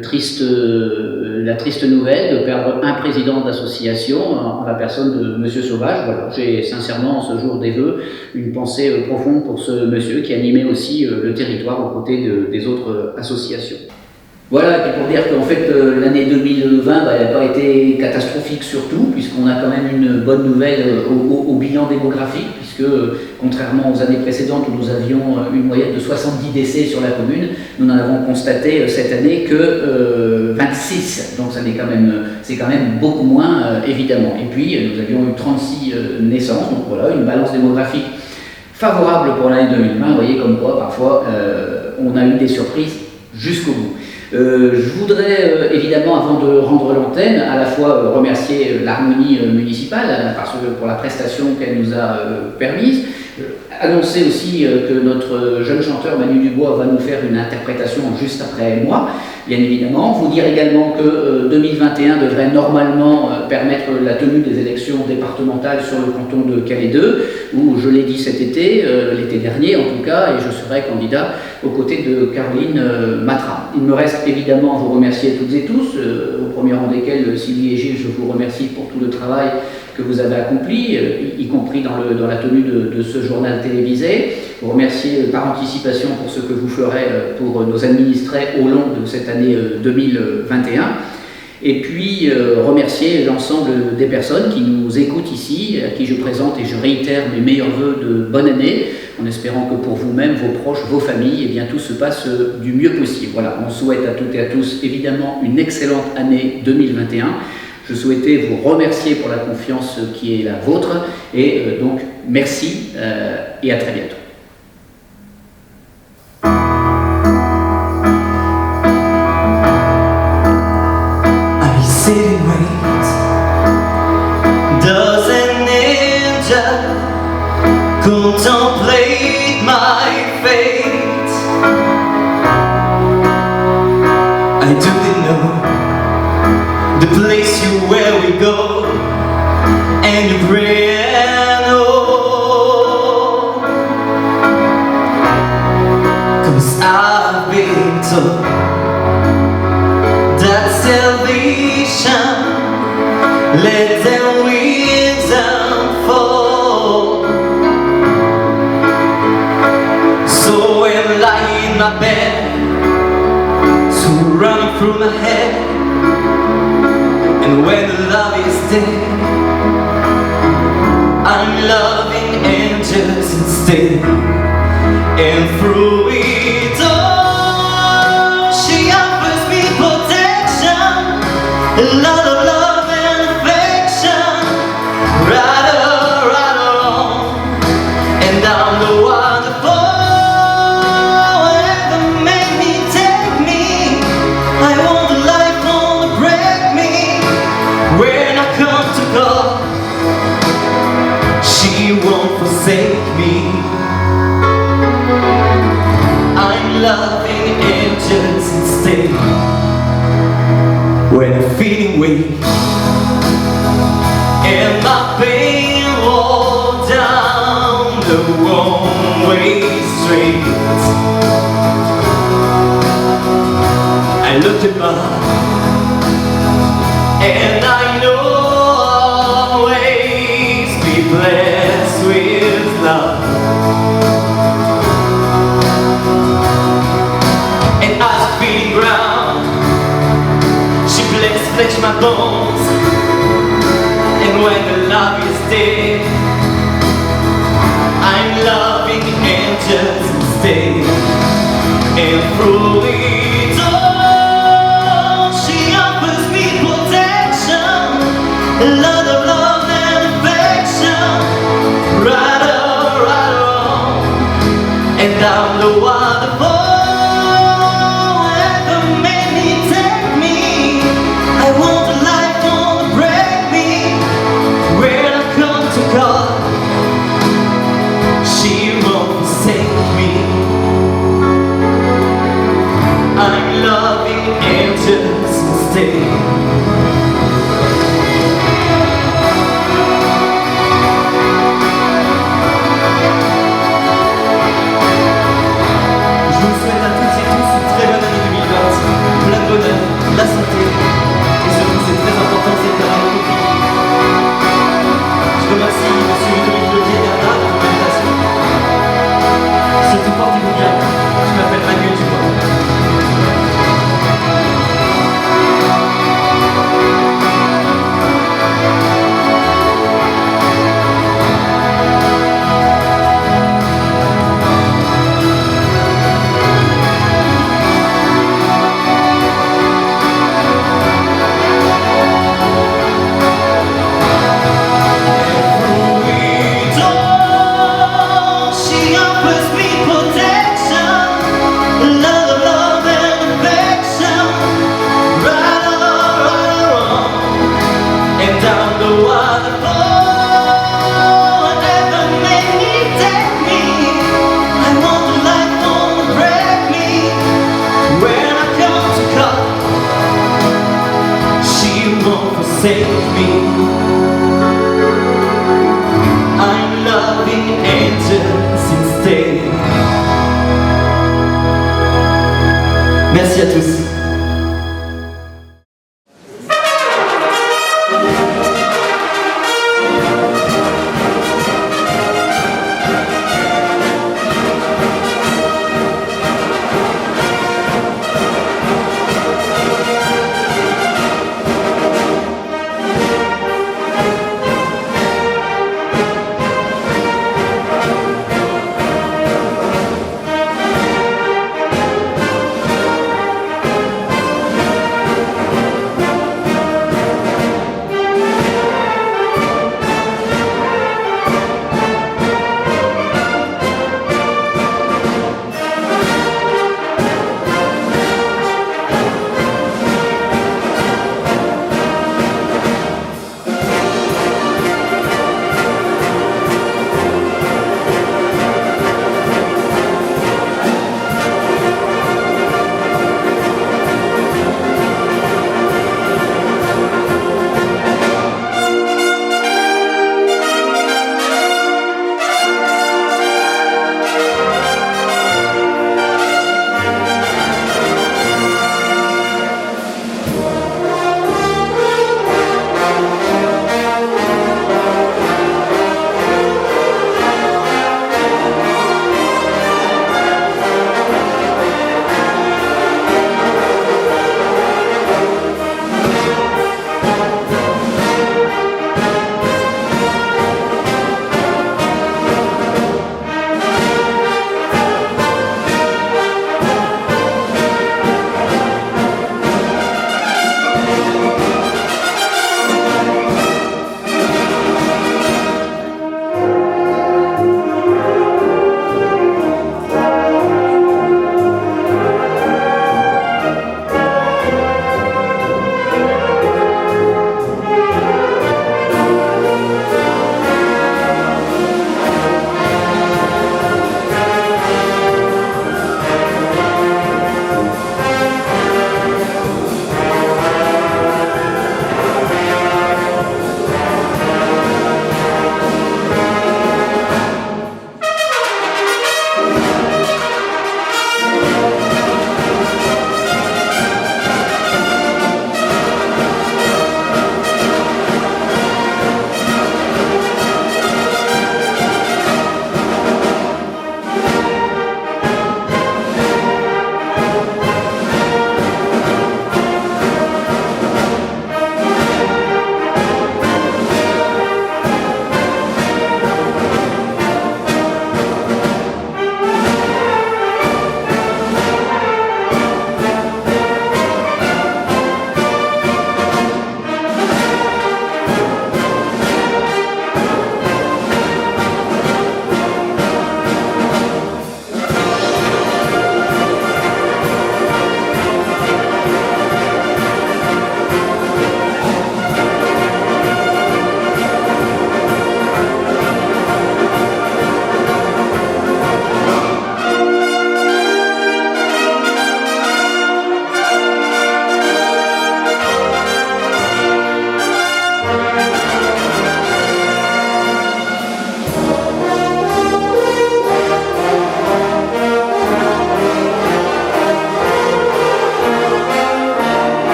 triste nouvelle de perdre un président d'association en la personne de Monsieur Sauvage. Voilà, j'ai sincèrement, en ce jour des vœux, une pensée profonde pour ce monsieur qui animait aussi le territoire aux côtés des autres associations. Voilà, et puis pour dire qu'en fait l'année 2020 elle n'a pas été catastrophique surtout, puisqu'on a quand même une bonne nouvelle au bilan démographique, puisque contrairement aux années précédentes où nous avions une moyenne de 70 décès sur la commune, nous n'en avons constaté cette année que 26, donc c'est quand même beaucoup moins évidemment. Et puis nous avions eu 36 naissances, donc voilà, une balance démographique favorable pour l'année 2020, vous voyez comme quoi parfois on a eu des surprises jusqu'au bout. Je voudrais évidemment, avant de rendre l'antenne, à la fois remercier l'Harmonie municipale pour la prestation qu'elle nous a permise, annoncer aussi que notre jeune chanteur Manu Dubois va nous faire une interprétation juste après moi, bien évidemment. Vous dire également que 2021 devrait normalement permettre la tenue des élections départementales sur le canton de Calais 2, où je l'ai dit cet été, l'été dernier en tout cas, et je serai candidat aux côtés de Caroline Matra. Il me reste évidemment à vous remercier toutes et tous, au premier rang desquels Sylvie et Gilles, je vous remercie pour tout le travail que vous avez accompli, y compris dans la tenue de ce journal télévisé. Vous remercier par anticipation pour ce que vous ferez pour nos administrés au long de cette année 2021. Et puis remercier l'ensemble des personnes qui nous écoutent ici, à qui je présente et je réitère mes meilleurs vœux de bonne année, en espérant que pour vous-même, vos proches, vos familles, eh bien, tout se passe du mieux possible. Voilà, on souhaite à toutes et à tous évidemment une excellente année 2021. Je souhaitais vous remercier pour la confiance qui est la vôtre et donc merci et à très bientôt. I sit and wait. Does an angel contemplate my fate? I do know the place where we go and you pray and oh, 'cause I've been told that salvation let them wings unfold. So when lying in my bed, so running through my head, and when the love is dead, I'm loving angels instead. And through it all, she offers me protection, a lot of love and affection, right or wrong, and I'm the wonderful. Whatever make me, take me, I want the life won't break me. When I come to God, she won't forsake me. I'm loving angels instead. When I'm feeling weak and my pain rolls down the one-way street, I look above and I know I'll always be blessed. my bones. And when the love is dead, I'm loving angels instead. And through it all, she offers me protection, a lot of love and affection, right or wrong. And down the waterfall, la santé, et surtout c'est très important cette période. Je remercie monsieur Ludovic Levier-Bernard pour l'invitation. Surtout portez-vous bien, je m'appelle Manuel Dubois. Save me. I'm loving angels instead. Merci à tous.